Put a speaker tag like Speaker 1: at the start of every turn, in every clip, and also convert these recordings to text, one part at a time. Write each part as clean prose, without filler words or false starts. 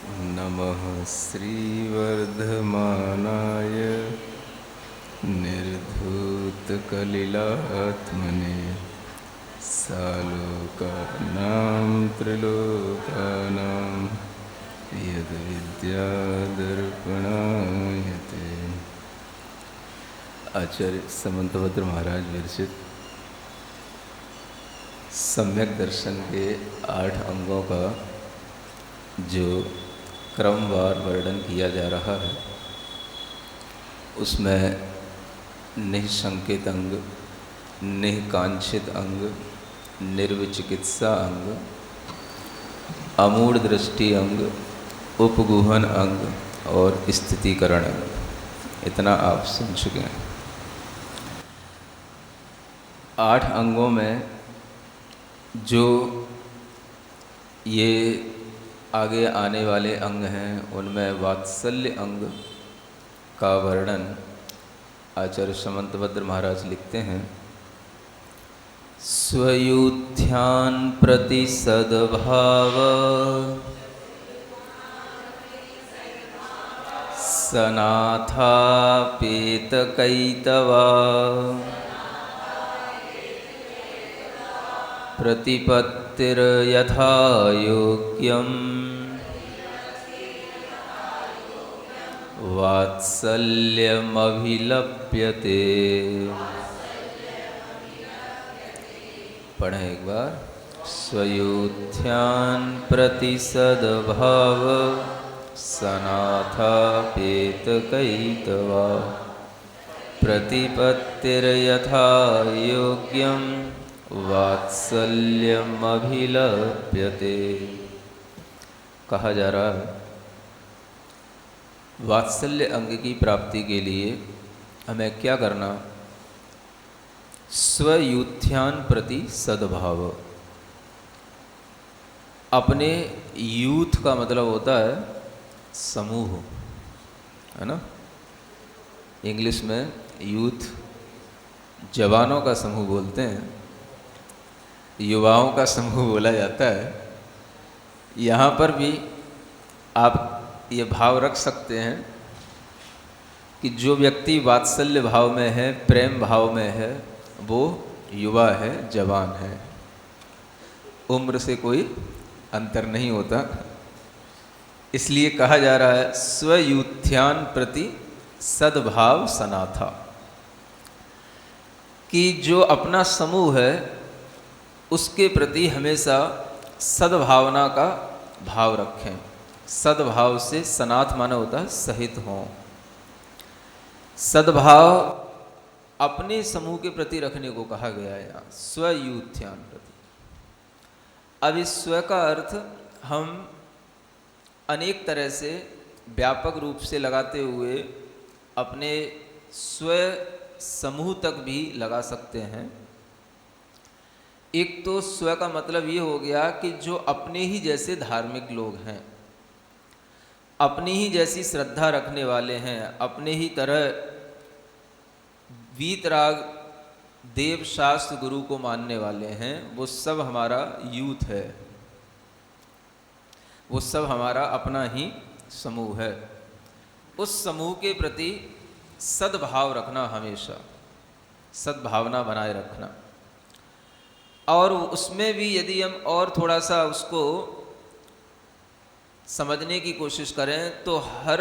Speaker 1: नमः श्रीवर्धमानाय निर्धूतकलिलात्मने सालोकानां त्रिलोकानां यद्विद्यादर्पणायते। आचार्य समंतभद्र महाराज विरचित सम्यक दर्शन के 8 अंगों का जो क्रमवार वर्णन किया जा रहा है, उसमें निःशंकित अंग, निःकांक्षित अंग, निर्विचिकित्सा अंग, अमूढ़ दृष्टि अंग, उपगुहन अंग और स्थितिकरण अंग, इतना आप सुन चुके हैं। 8 अंगों में जो ये आगे आने वाले अंग हैं, उनमें वात्सल्य अंग का वर्णन आचार्य समंतभद्र महाराज लिखते हैं। स्वयूथ्यान प्रति सद्भाव सनाथापेतकैतवा प्रतिपत्तिर्यथा योग्यं वात्सल्यमभिलप्यते। पढ़ें एक बार। स्वयूथ्यान प्रति सद्भाव सनाथापेतकैतवा प्रतिपत्तिर्यथा योग्यं वात्सल्यमभिलप्यते। कहा जा रहा है, वात्सल्य अंग की प्राप्ति के लिए हमें क्या करना? स्वयूथ्यान प्रति सद्भाव। अपने यूथ का मतलब होता है समूह, है ना। इंग्लिश में यूथ जवानों का समूह बोलते हैं, युवाओं का समूह बोला जाता है। यहाँ पर भी आप ये भाव रख सकते हैं कि जो व्यक्ति वात्सल्य भाव में है, प्रेम भाव में है, वो युवा है, जवान है। उम्र से कोई अंतर नहीं होता। इसलिए कहा जा रहा है स्वयूथ्यान प्रति सद्भाव सनाथा, कि जो अपना समूह है उसके प्रति हमेशा सद्भावना का भाव रखें। सद्भाव से सनाथ माना होता है सहित हों। सद्भाव अपने समूह के प्रति रखने को कहा गया है यहाँ, स्वयूथ्यान प्रति। अब इस स्व का अर्थ हम अनेक तरह से व्यापक रूप से लगाते हुए अपने स्व समूह तक भी लगा सकते हैं। एक तो स्व का मतलब ये हो गया कि जो अपने ही जैसे धार्मिक लोग हैं, अपनी ही जैसी श्रद्धा रखने वाले हैं, अपने ही तरह वीतराग देव शास्त्र गुरु को मानने वाले हैं, वो सब हमारा यूथ है, वो सब हमारा अपना ही समूह है। उस समूह के प्रति सद्भाव रखना, हमेशा सद्भावना बनाए रखना। और उसमें भी यदि हम और थोड़ा सा उसको समझने की कोशिश करें तो हर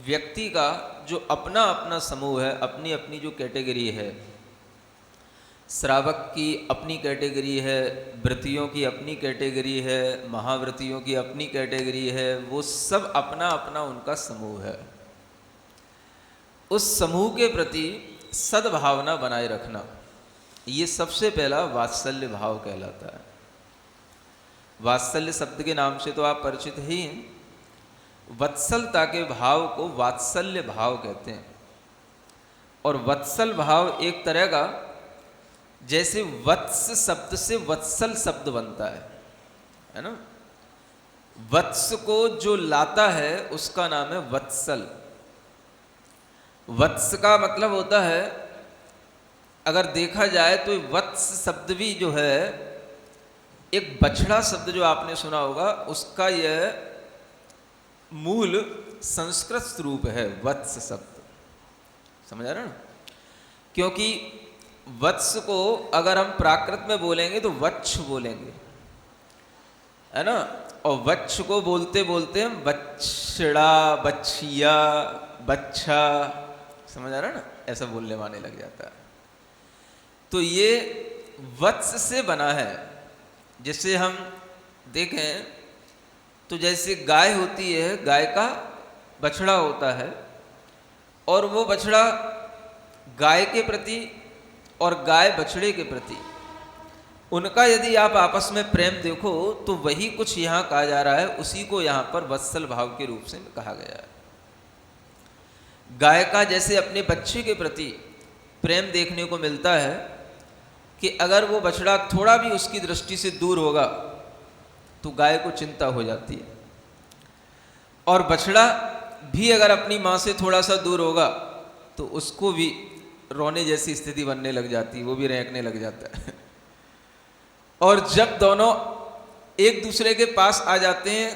Speaker 1: व्यक्ति का जो अपना अपना समूह है, अपनी अपनी जो कैटेगरी है, श्रावक की अपनी कैटेगरी है, व्रतियों की अपनी कैटेगरी है, महाव्रतियों की अपनी कैटेगरी है, वो सब अपना अपना उनका समूह है। उस समूह के प्रति सद्भावना बनाए रखना, ये सबसे पहला वात्सल्य भाव कहलाता है। वात्सल्य शब्द के नाम से तो आप परिचित ही हैं। वत्सलता के भाव को वात्सल्य भाव कहते हैं। और वत्सल भाव एक तरह का, जैसे वत्स शब्द से वत्सल शब्द बनता है ना। वत्स को जो लाता है उसका नाम है वत्सल। वत्स का मतलब होता है, अगर देखा जाए तो वत्स शब्द भी जो है, एक बछड़ा शब्द जो आपने सुना होगा, उसका यह मूल संस्कृत रूप है वत्स शब्द, समझ आ रहा ना? क्योंकि वत्स को अगर हम प्राकृत में बोलेंगे तो वत्स बोलेंगे, है ना? और वत्स को बोलते बोलते हम बछड़ा, बछिया, बच्चा, समझ आ रहा ना? ऐसा बोलने वाने लग जाता है। तो ये वत्स से बना है। जैसे हम देखें तो जैसे गाय होती है, गाय का बछड़ा होता है, और वो बछड़ा गाय के प्रति और गाय बछड़े के प्रति उनका यदि आप आपस में प्रेम देखो तो वही कुछ यहाँ कहा जा रहा है, उसी को यहाँ पर वत्सल भाव के रूप से कहा गया है। गाय का जैसे अपने बच्चे के प्रति प्रेम देखने को मिलता है कि अगर वो बछड़ा थोड़ा भी उसकी दृष्टि से दूर होगा तो गाय को चिंता हो जाती है, और बछड़ा भी अगर अपनी माँ से थोड़ा सा दूर होगा तो उसको भी रोने जैसी स्थिति बनने लग जाती है, वो भी रेंकने लग जाता है। और जब दोनों एक दूसरे के पास आ जाते हैं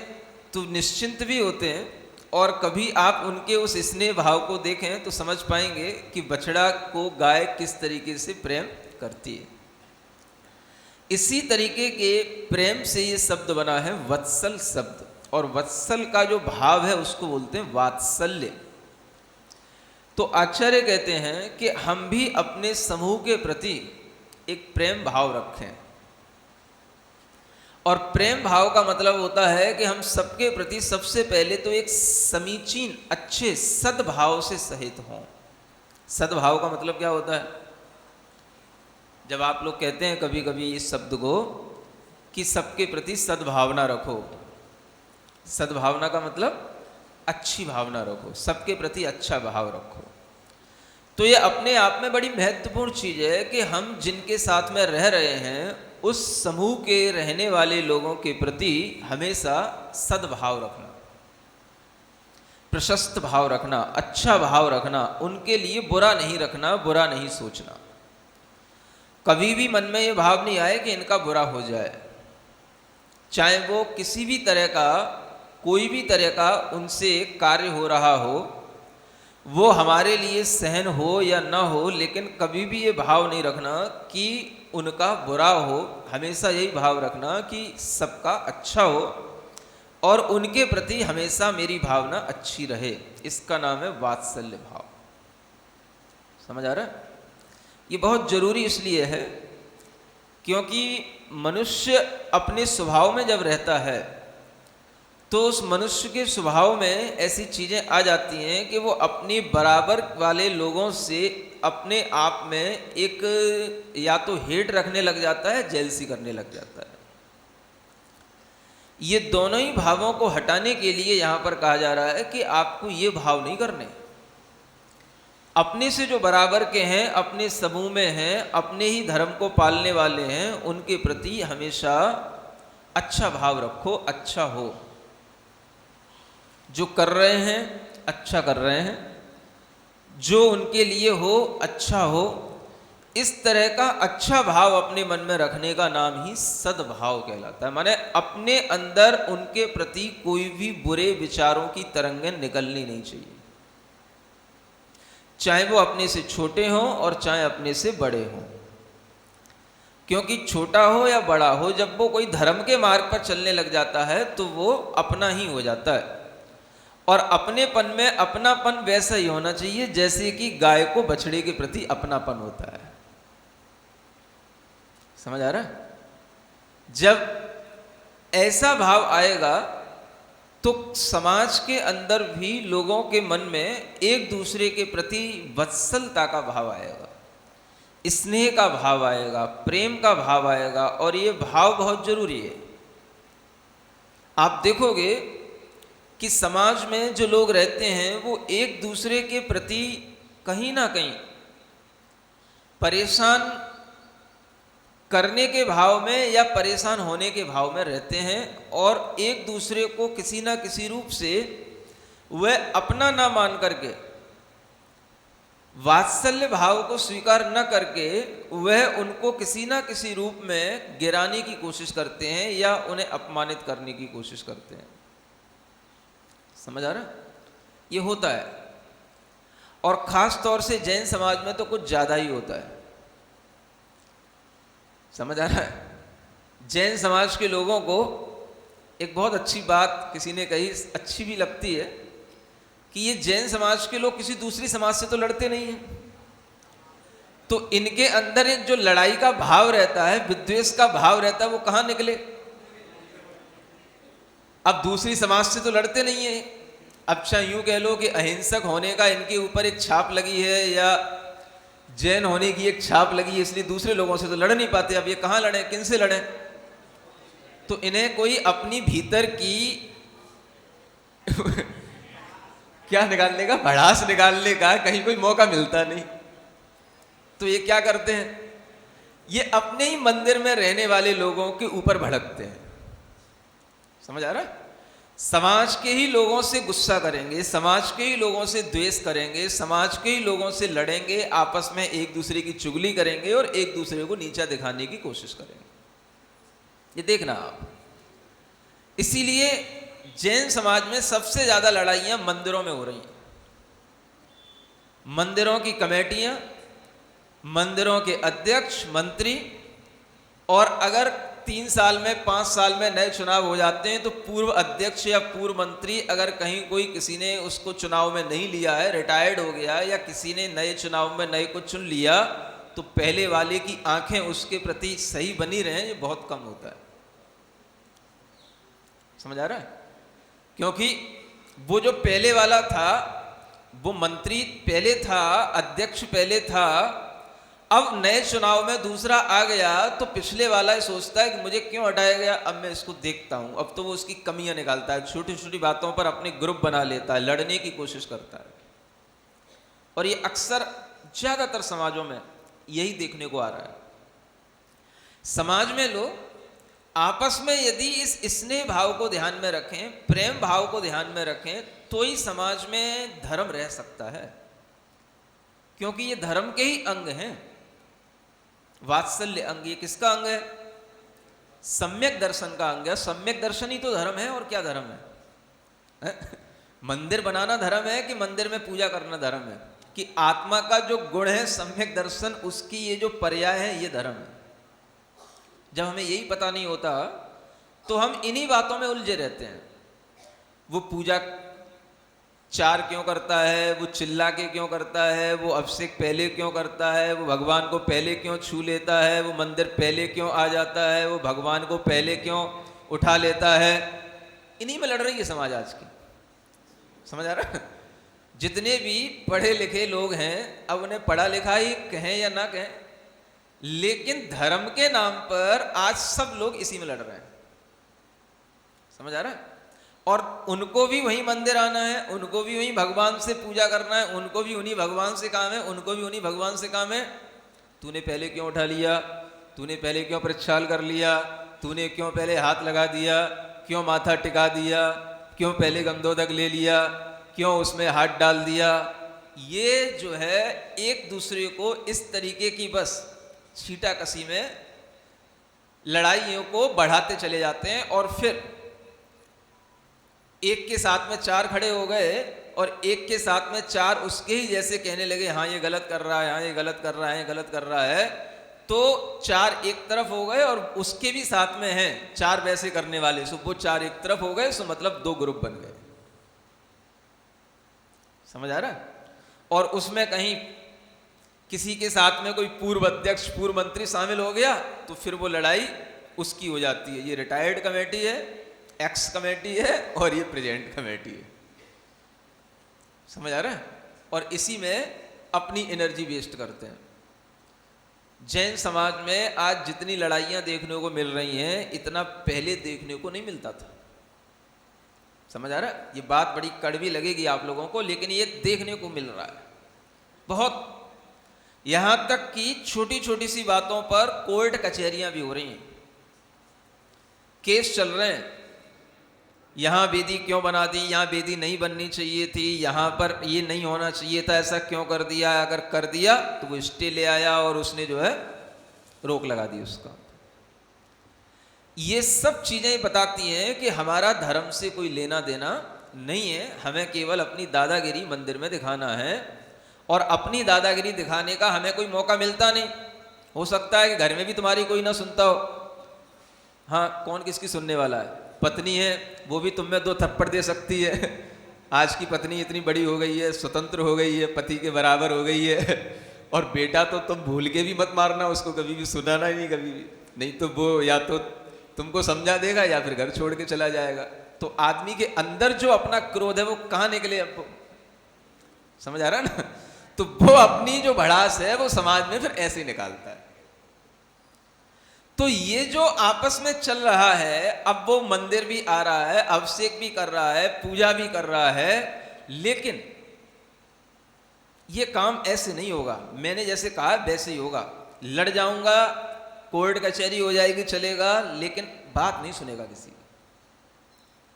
Speaker 1: तो निश्चिंत भी होते हैं, और कभी आप उनके उस स्नेह भाव को देखें तो समझ पाएंगे कि बछड़ा को गाय किस तरीके से प्रेम करती है। इसी तरीके के प्रेम से ये शब्द बना है वत्सल शब्द, और वत्सल का जो भाव है उसको बोलते हैं वात्सल्य। तो आचार्य कहते हैं कि हम भी अपने समूह के प्रति एक प्रेम भाव रखें, और प्रेम भाव का मतलब होता है कि हम सबके प्रति सबसे पहले तो एक समीचीन अच्छे सद्भाव से सहित हों। सद्भाव का मतलब क्या होता है? जब आप लोग कहते हैं कभी कभी इस शब्द को कि सबके प्रति सद्भावना रखो, सद्भावना का मतलब अच्छी भावना रखो, सबके प्रति अच्छा भाव रखो, तो ये अपने आप में बड़ी महत्वपूर्ण चीज़ है कि हम जिनके साथ में रह रहे हैं उस समूह के रहने वाले लोगों के प्रति हमेशा सद्भाव रखना, प्रशस्त भाव रखना, अच्छा भाव रखना, उनके लिए बुरा नहीं रखना, बुरा नहीं सोचना। कभी भी मन में ये भाव नहीं आए कि इनका बुरा हो जाए, चाहे वो किसी भी तरह का कोई भी तरह का उनसे कार्य हो रहा हो, वो हमारे लिए सहन हो या ना हो, लेकिन कभी भी ये भाव नहीं रखना कि उनका बुरा हो। हमेशा यही भाव रखना कि सबका अच्छा हो और उनके प्रति हमेशा मेरी भावना अच्छी रहे। इसका नाम है वात्सल्य भाव। समझ आ रहा है? ये बहुत जरूरी इसलिए है क्योंकि मनुष्य अपने स्वभाव में जब रहता है तो उस मनुष्य के स्वभाव में ऐसी चीज़ें आ जाती हैं कि वो अपने बराबर वाले लोगों से अपने आप में एक या तो हेट रखने लग जाता है, जेलसी करने लग जाता है। ये दोनों ही भावों को हटाने के लिए यहाँ पर कहा जा रहा है कि आपको ये भाव नहीं करने। अपने से जो बराबर के हैं, अपने समूह में हैं, अपने ही धर्म को पालने वाले हैं, उनके प्रति हमेशा अच्छा भाव रखो, अच्छा हो। जो कर रहे हैं अच्छा कर रहे हैं, जो उनके लिए हो अच्छा हो। इस तरह का अच्छा भाव अपने मन में रखने का नाम ही सद्भाव कहलाता है। माने अपने अंदर उनके प्रति कोई भी बुरे विचारों की तरंगें निकलनी नहीं चाहिए, चाहे वो अपने से छोटे हों और चाहे अपने से बड़े हों। क्योंकि छोटा हो या बड़ा हो, जब वो कोई धर्म के मार्ग पर चलने लग जाता है तो वो अपना ही हो जाता है। और अपनेपन में अपनापन वैसा ही होना चाहिए जैसे कि गाय को बछड़े के प्रति अपनापन होता है। समझ आ रहा है? जब ऐसा भाव आएगा तो समाज के अंदर भी लोगों के मन में एक दूसरे के प्रति वत्सलता का भाव आएगा, स्नेह का भाव आएगा, प्रेम का भाव आएगा। और ये भाव बहुत जरूरी है। आप देखोगे कि समाज में जो लोग रहते हैं वो एक दूसरे के प्रति कहीं ना कहीं परेशान करने के भाव में या परेशान होने के भाव में रहते हैं, और एक दूसरे को किसी ना किसी रूप से वह अपना ना मान करके, वात्सल्य भाव को स्वीकार न करके वह उनको किसी ना किसी रूप में गिराने की कोशिश करते हैं या उन्हें अपमानित करने की कोशिश करते हैं। समझ आ रहा है? ये होता है, और ख़ास तौर से जैन समाज में तो कुछ ज़्यादा ही होता है। समझ आ रहा है? जैन समाज के लोगों को एक बहुत अच्छी बात किसी ने कही, अच्छी भी लगती है, कि ये जैन समाज के लोग किसी दूसरी समाज से तो लड़ते नहीं हैं, तो इनके अंदर एक जो लड़ाई का भाव रहता है, विद्वेष का भाव रहता है, वो कहाँ निकले? अब दूसरी समाज से तो लड़ते नहीं है। अब चाहे यूं कह लो कि अहिंसक होने का इनके ऊपर एक छाप लगी है, या जैन होने की एक छाप लगी है, इसलिए दूसरे लोगों से तो लड़ नहीं पाते। अब ये कहाँ लड़े, किन से लड़े? तो इन्हें कोई अपनी भीतर की क्या निकालने का, भड़ास निकालने का कहीं कोई मौका मिलता नहीं। तो ये क्या करते हैं, ये अपने ही मंदिर में रहने वाले लोगों के ऊपर भड़कते हैं। समझ आ रहा है? समाज के ही लोगों से गुस्सा करेंगे, समाज के ही लोगों से द्वेष करेंगे, समाज के ही लोगों से लड़ेंगे, आपस में एक दूसरे की चुगली करेंगे और एक दूसरे को नीचा दिखाने की कोशिश करेंगे। ये देखना आप। इसीलिए जैन समाज में सबसे ज्यादा लड़ाइयां मंदिरों में हो रही हैं। मंदिरों की कमेटियां, मंदिरों के अध्यक्ष, मंत्री, और अगर 3 साल में 5 साल में नए चुनाव हो जाते हैं तो पूर्व अध्यक्ष या पूर्व मंत्री, अगर कहीं कोई किसी ने उसको चुनाव में नहीं लिया है, रिटायर्ड हो गया, या किसी ने नए चुनाव में नए को चुन लिया, तो पहले वाले की आंखें उसके प्रति सही बनी रहें, ये बहुत कम होता है। समझ आ रहा है? क्योंकि वो जो पहले वाला था, वो मंत्री पहले था, अध्यक्ष पहले था, अब नए चुनाव में दूसरा आ गया तो पिछले वाला ही सोचता है कि मुझे क्यों हटाया गया, अब मैं इसको देखता हूं। अब तो वो उसकी कमियां निकालता है, छोटी छोटी बातों पर अपने ग्रुप बना लेता है, लड़ने की कोशिश करता है। और ये अक्सर ज्यादातर समाजों में यही देखने को आ रहा है। समाज में लोग आपस में यदि इस स्नेह भाव को ध्यान में रखें, प्रेम भाव को ध्यान में रखें, तो ही समाज में धर्म रह सकता है। क्योंकि ये धर्म के ही अंग हैं। वात्सल्य अंग, ये किसका अंग है? सम्यक दर्शन का अंग है। सम्यक दर्शन ही तो धर्म है, और क्या धर्म है? मंदिर बनाना धर्म है कि मंदिर में पूजा करना धर्म है? कि आत्मा का जो गुण है सम्यक दर्शन, उसकी ये जो पर्याय है, ये धर्म है। जब हमें यही पता नहीं होता तो हम इन्हीं बातों में उलझे रहते हैं। वो पूजा 4 क्यों करता है, वो चिल्ला के क्यों करता है, वो अभिषेक पहले क्यों करता है, वो भगवान को पहले क्यों छू लेता है, वो मंदिर पहले क्यों आ जाता है, वो भगवान को पहले क्यों उठा लेता है। इन्हीं में लड़ रही है समाज आज की। समझ आ रहा है? जितने भी पढ़े लिखे लोग हैं, अब उन्हें पढ़ा लिखा ही कहें या ना कहें, लेकिन धर्म के नाम पर आज सब लोग इसी में लड़ रहे हैं। समझ आ रहा है? और उनको भी वही मंदिर आना है, उनको भी वही भगवान से पूजा करना है, उनको भी उन्हीं भगवान से काम है, उनको भी उन्हीं भगवान से काम है। तूने पहले क्यों उठा लिया, तूने पहले क्यों प्रक्षाल कर लिया, तूने क्यों पहले हाथ लगा दिया, क्यों माथा टिका दिया, क्यों पहले गंधोदक ले लिया, क्यों उसमें हाथ डाल दिया। ये जो है एक दूसरे को इस तरीके की बस छीटा कसी में लड़ाइयों को बढ़ाते चले जाते हैं, और फिर एक के साथ में 4 खड़े हो गए और एक के साथ में 4 उसके ही जैसे कहने लगे, हाँ ये गलत कर रहा है, हाँ ये गलत कर रहा है, गलत कर रहा है, तो 4 एक तरफ हो गए और उसके भी साथ में हैं 4 वैसे करने वाले, सो वो 4 एक तरफ हो गए, सो मतलब 2 ग्रुप बन गए। समझ आ रहा है? और उसमें कहीं किसी के साथ में कोई पूर्व अध्यक्ष, पूर्व मंत्री शामिल हो गया तो फिर वो लड़ाई उसकी हो जाती है। ये रिटायर्ड कमेटी है, एक्स कमेटी है, और ये प्रेजेंट कमेटी है। समझ आ रहा है? और इसी में अपनी एनर्जी वेस्ट करते हैं। जैन समाज में आज जितनी लड़ाइयां देखने को मिल रही हैं, इतना पहले देखने को नहीं मिलता था। समझ आ रहा है? ये बात बड़ी कड़वी लगेगी आप लोगों को, लेकिन ये देखने को मिल रहा है बहुत। यहां तक कि छोटी छोटी सी बातों पर कोर्ट कचहरियां भी हो रही हैं, केस चल रहे हैं। यहां वेदी क्यों बना दी, यहां वेदी नहीं बननी चाहिए थी, यहां पर ये नहीं होना चाहिए था, ऐसा क्यों कर दिया, अगर कर दिया तो वो स्टे ले आया और उसने जो है रोक लगा दी उसका। ये सब चीजें बताती हैं कि हमारा धर्म से कोई लेना देना नहीं है, हमें केवल अपनी दादागिरी मंदिर में दिखाना है, और अपनी दादागिरी दिखाने का हमें कोई मौका मिलता नहीं। हो सकता है कि घर में भी तुम्हारी कोई ना सुनता हो, हाँ कौन किसकी सुनने वाला है, पत्नी है वो भी तुम में 2 थप्पड़ दे सकती है। आज की पत्नी इतनी बड़ी हो गई है, स्वतंत्र हो गई है, पति के बराबर हो गई है, और बेटा तो तुम भूल के भी मत मारना उसको, कभी भी सुनाना ही नहीं कभी भी, नहीं तो वो या तो तुमको समझा देगा या फिर घर छोड़ के चला जाएगा। तो आदमी के अंदर जो अपना क्रोध है वो कहाँ निकले, अब समझ आ रहा है ना? तो वो अपनी जो भड़ास है वो समाज में फिर ऐसे ही निकालता है। तो ये जो आपस में चल रहा है, अब वो मंदिर भी आ रहा है, अभिषेक भी कर रहा है, पूजा भी कर रहा है, लेकिन ये काम ऐसे नहीं होगा। मैंने जैसे कहा वैसे ही होगा। लड़ जाऊंगा, कोर्ट कचहरी हो जाएगी, चलेगा, लेकिन बात नहीं सुनेगा किसी की।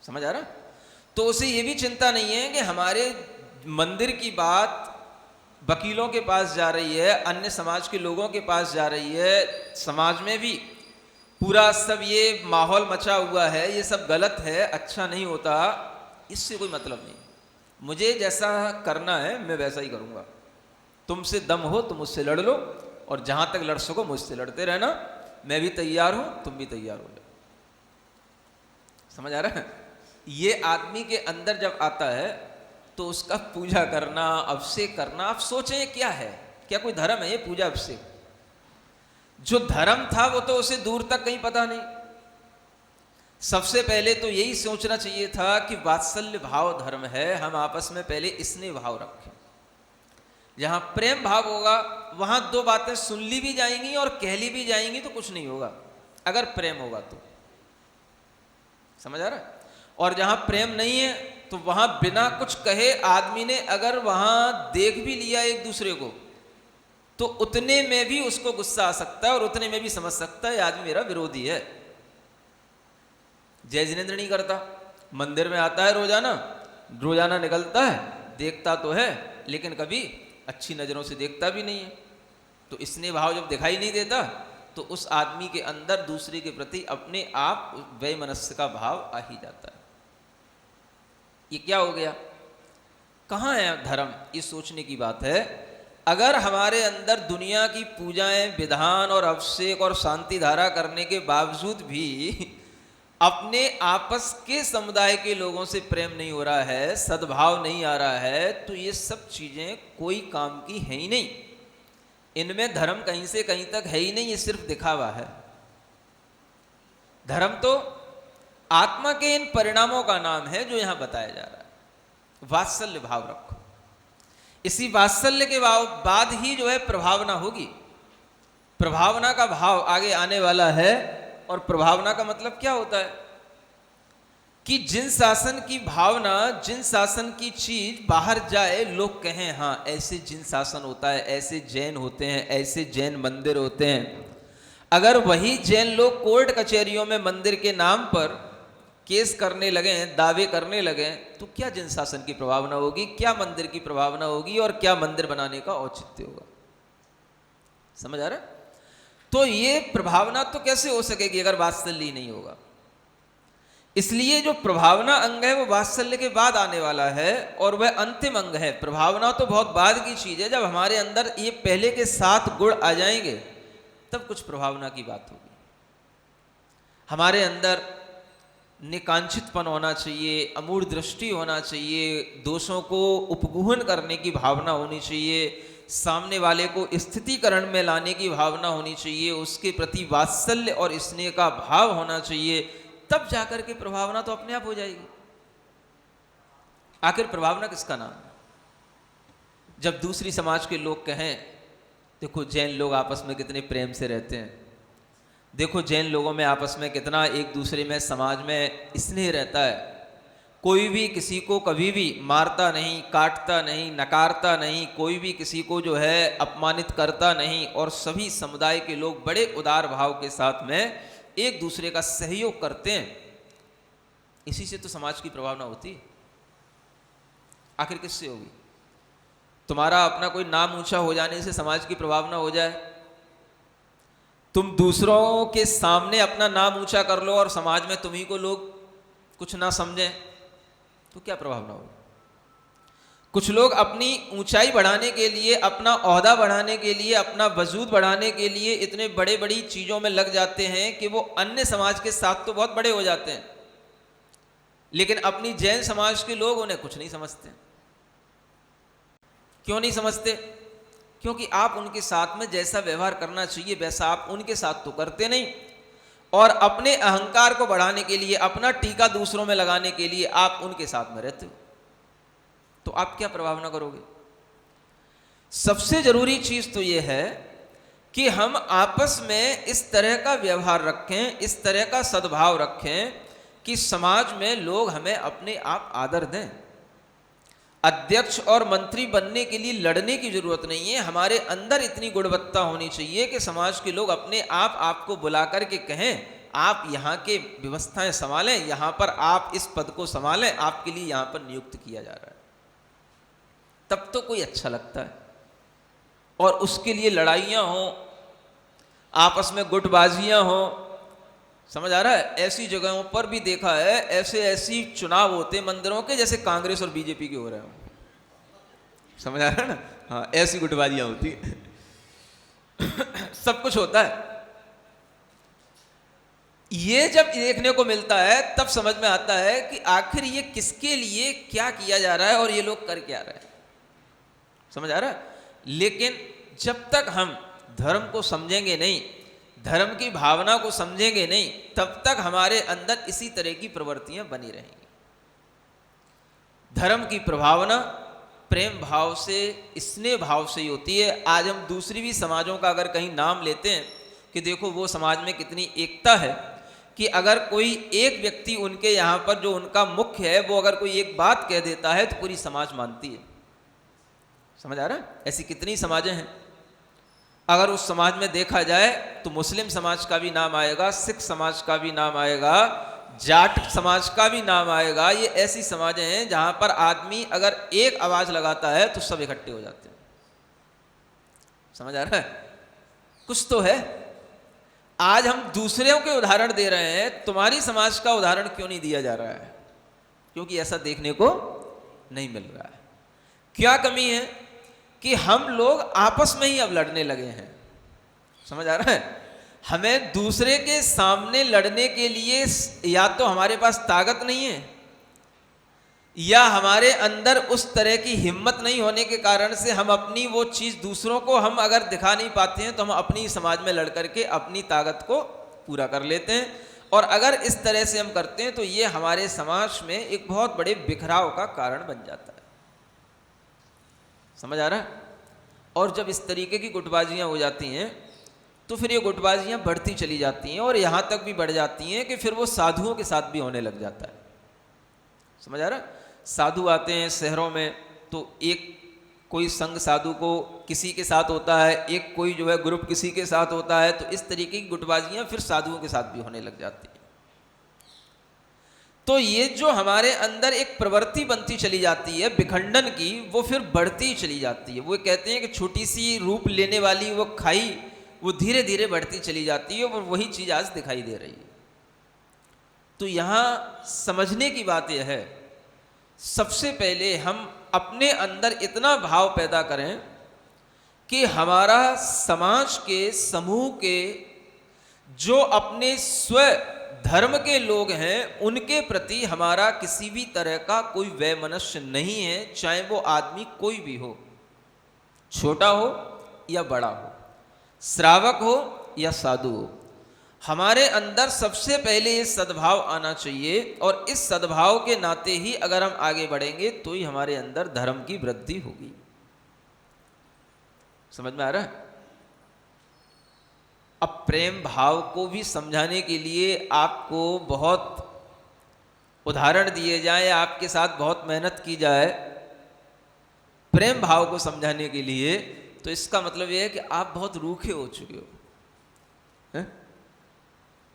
Speaker 1: समझ आ रहा? तो उसे ये भी चिंता नहीं है कि हमारे मंदिर की बात वकीलों के पास जा रही है, अन्य समाज के लोगों के पास जा रही है, समाज में भी पूरा सब ये माहौल मचा हुआ है, ये सब गलत है, अच्छा नहीं होता, इससे कोई मतलब नहीं। मुझे जैसा करना है मैं वैसा ही करूँगा। तुमसे दम हो तो मुझसे लड़ लो, और जहाँ तक लड़ सको मुझसे लड़ते रहना, मैं भी तैयार हूँ, तुम भी तैयार हो जाओ। समझ आ रहा है? ये आदमी के अंदर जब आता है तो उसका पूजा करना, अभिषेक करना, आप सोचें क्या है, क्या कोई धर्म है ये पूजा अभिषेक? जो धर्म था वो तो उसे दूर तक कहीं पता नहीं। सबसे पहले तो यही सोचना चाहिए था कि वात्सल्य भाव धर्म है, हम आपस में पहले स्नेह भाव रखें। जहां प्रेम भाव होगा वहां 2 बातें सुन ली भी जाएंगी और कह ली भी जाएंगी तो कुछ नहीं होगा, अगर प्रेम होगा तो। समझ आ रहा है? और जहां प्रेम नहीं है तो वहां बिना कुछ कहे आदमी ने अगर वहां देख भी लिया एक दूसरे को, तो उतने में भी उसको गुस्सा आ सकता है और उतने में भी समझ सकता है आदमी मेरा विरोधी है। जय जिनेन्द्र नहीं करता, मंदिर में आता है रोजाना, रोजाना निकलता है, देखता तो है लेकिन कभी अच्छी नजरों से देखता भी नहीं है। तो स्नेह भाव जब दिखाई नहीं देता तो उस आदमी के अंदर दूसरे के प्रति अपने आप वैमनस्य का भाव आ ही जाता है। ये क्या हो गया? कहाँ है धर्म? ये सोचने की बात है। अगर हमारे अंदर दुनिया की पूजाएं, विधान और अभिषेक और शांति धारा करने के बावजूद भी अपने आपस के समुदाय के लोगों से प्रेम नहीं हो रहा है, सद्भाव नहीं आ रहा है, तो ये सब चीजें कोई काम की है ही नहीं। इनमें धर्म कहीं से कहीं तक है ही नहीं, ये सिर्फ दिखावा है। धर्म तो आत्मा के इन परिणामों का नाम है जो यहां बताया जा रहा है। वात्सल्य भाव रखो, इसी वात्सल्य के बाद ही जो है प्रभावना होगी। प्रभावना का भाव आगे आने वाला है। और प्रभावना का मतलब क्या होता है कि जिन शासन की भावना, जिन शासन की चीज बाहर जाए, लोग कहें हाँ ऐसे जिन शासन होता है, ऐसे जैन होते हैं, ऐसे जैन मंदिर होते हैं। अगर वही जैन लोग कोर्ट कचहरियों में मंदिर के नाम पर केस करने लगे, दावे करने लगे, तो क्या जिन शासन की प्रभावना होगी, क्या मंदिर की प्रभावना होगी, और क्या मंदिर बनाने का औचित्य होगा? समझ आ रहा है? तो ये प्रभावना तो कैसे हो सकेगी अगर वात्सल्य ही नहीं होगा। इसलिए जो प्रभावना अंग है वो वात्सल्य के बाद आने वाला है, और वह अंतिम अंग है। प्रभावना तो बहुत बाद की चीज है, जब हमारे अंदर ये पहले के 7 गुण आ जाएंगे तब कुछ प्रभावना की बात होगी। हमारे अंदर निकांक्षितपन होना चाहिए, अमूढ़ दृष्टि होना चाहिए, दोषों को उपगूहन करने की भावना होनी चाहिए, सामने वाले को स्थितिकरण में लाने की भावना होनी चाहिए, उसके प्रति वात्सल्य और स्नेह का भाव होना चाहिए, तब जाकर के प्रभावना तो अपने आप हो जाएगी। आखिर प्रभावना किसका नाम है? जब दूसरी समाज के लोग कहें देखो जैन लोग आपस में कितने प्रेम से रहते हैं, देखो जैन लोगों में आपस में कितना एक दूसरे में समाज में स्नेह रहता है, कोई भी किसी को कभी भी मारता नहीं, काटता नहीं, नकारता नहीं, कोई भी किसी को जो है अपमानित करता नहीं, और सभी समुदाय के लोग बड़े उदार भाव के साथ में एक दूसरे का सहयोग करते हैं। इसी से तो समाज की प्रभावना होती है। आखिर किससे होगी? तुम्हारा अपना कोई नाम ऊंचा हो जाने से समाज की प्रभावना हो जाए? तुम दूसरों के सामने अपना नाम ऊंचा कर लो और समाज में तुम्ही को लोग कुछ ना समझें, तो क्या प्रभाव ना होगा। कुछ लोग अपनी ऊंचाई बढ़ाने के लिए, अपना ओहदा बढ़ाने के लिए, अपना वजूद बढ़ाने के लिए इतने बड़े बड़ी चीज़ों में लग जाते हैं कि वो अन्य समाज के साथ तो बहुत बड़े हो जाते हैं, लेकिन अपनी जैन समाज के लोग उन्हें कुछ नहीं समझते। क्यों नहीं समझते? क्योंकि आप उनके साथ में जैसा व्यवहार करना चाहिए वैसा आप उनके साथ तो करते नहीं, और अपने अहंकार को बढ़ाने के लिए, अपना टीका दूसरों में लगाने के लिए आप उनके साथ में रहते हो, तो आप क्या प्रभाव ना करोगे। सबसे जरूरी चीज तो यह है कि हम आपस में इस तरह का व्यवहार रखें, इस तरह का सद्भाव रखें कि समाज में लोग हमें अपने आप आदर दें। अध्यक्ष और मंत्री बनने के लिए लड़ने की जरूरत नहीं है, हमारे अंदर इतनी गुणवत्ता होनी चाहिए कि समाज के लोग अपने आप आपको बुला करके कहें आप यहाँ के व्यवस्थाएं संभालें, यहाँ पर आप इस पद को संभालें, आपके लिए यहाँ पर नियुक्त किया जा रहा है। तब तो कोई अच्छा लगता है। और उसके लिए लड़ाइयाँ हों, आपस में गुटबाजियाँ हों, समझ आ रहा है। ऐसी जगहों पर भी देखा है, ऐसे चुनाव होते मंदिरों के जैसे कांग्रेस और बीजेपी के हो रहे हो, समझ आ रहा है ना। हाँ, ऐसी गुटबाजियाँ होती सब कुछ होता है। ये जब देखने को मिलता है तब समझ में आता है कि आखिर ये किसके लिए क्या किया जा रहा है और ये लोग कर क्या रहे हैं, समझ आ रहा है। लेकिन जब तक हम धर्म को समझेंगे नहीं, धर्म की भावना को समझेंगे नहीं, तब तक हमारे अंदर इसी तरह की प्रवृत्तियां बनी रहेंगी। धर्म की प्रभावना प्रेम भाव से, स्नेह भाव से ही होती है। आज हम दूसरी भी समाजों का अगर कहीं नाम लेते हैं कि देखो वो समाज में कितनी एकता है, कि अगर कोई एक व्यक्ति उनके यहाँ पर जो उनका मुख्य है वो अगर कोई एक बात कह देता है तो पूरी समाज मानती है, समझ आ रहा है। ऐसी कितनी समाजें हैं। अगर उस समाज में देखा जाए तो मुस्लिम समाज का भी नाम आएगा, सिख समाज का भी नाम आएगा, जाट समाज का भी नाम आएगा। ये ऐसी समाजें हैं जहां पर आदमी अगर एक आवाज लगाता है तो सब इकट्ठे हो जाते हैं, समझ आ रहा है। कुछ तो है। आज हम दूसरों के उदाहरण दे रहे हैं, तुम्हारी समाज का उदाहरण क्यों नहीं दिया जा रहा है? क्योंकि ऐसा देखने को नहीं मिल रहा है। क्या कमी है कि हम लोग आपस में ही अब लड़ने लगे हैं, समझ आ रहा है। हमें दूसरे के सामने लड़ने के लिए या तो हमारे पास ताकत नहीं है, या हमारे अंदर उस तरह की हिम्मत नहीं होने के कारण से हम अपनी वो चीज़ दूसरों को हम अगर दिखा नहीं पाते हैं तो हम अपनी समाज में लड़ करके अपनी ताकत को पूरा कर लेते हैं। और अगर इस तरह से हम करते हैं तो ये हमारे समाज में एक बहुत बड़े बिखराव का कारण बन जाता है, समझ आ रहा है। और जब इस तरीके की गुटबाजियाँ हो जाती हैं तो फिर ये गुटबाजियाँ बढ़ती चली जाती हैं, और यहाँ तक भी बढ़ जाती हैं कि फिर वो साधुओं के साथ भी होने लग जाता है, समझ आ रहा है। साधु आते हैं शहरों में तो एक कोई संघ साधु को किसी के साथ होता है, एक कोई जो है ग्रुप किसी के साथ होता है, तो इस तरीके की गुटबाजियाँ फिर साधुओं के साथ भी होने लग जाती हैं। तो ये जो हमारे अंदर एक प्रवृत्ति बनती चली जाती है विखंडन की, वो फिर बढ़ती चली जाती है। वो कहते हैं कि छोटी सी रूप लेने वाली वो खाई वो धीरे धीरे बढ़ती चली जाती है, और वही चीज़ आज दिखाई दे रही है। तो यहाँ समझने की बात यह है, सबसे पहले हम अपने अंदर इतना भाव पैदा करें कि हमारा समाज के समूह के जो अपने स्व धर्म के लोग हैं उनके प्रति हमारा किसी भी तरह का कोई वैमनस्य नहीं है, चाहे वो आदमी कोई भी हो, छोटा हो या बड़ा हो, श्रावक हो या साधु हो। हमारे अंदर सबसे पहले ये सद्भाव आना चाहिए, और इस सद्भाव के नाते ही अगर हम आगे बढ़ेंगे तो ही हमारे अंदर धर्म की वृद्धि होगी। समझ में आ रहा है। अब प्रेम भाव को भी समझाने के लिए आपको बहुत उदाहरण दिए जाए, आपके साथ बहुत मेहनत की जाए प्रेम भाव को समझाने के लिए, तो इसका मतलब यह है कि आप बहुत रूखे हो चुके हो। है?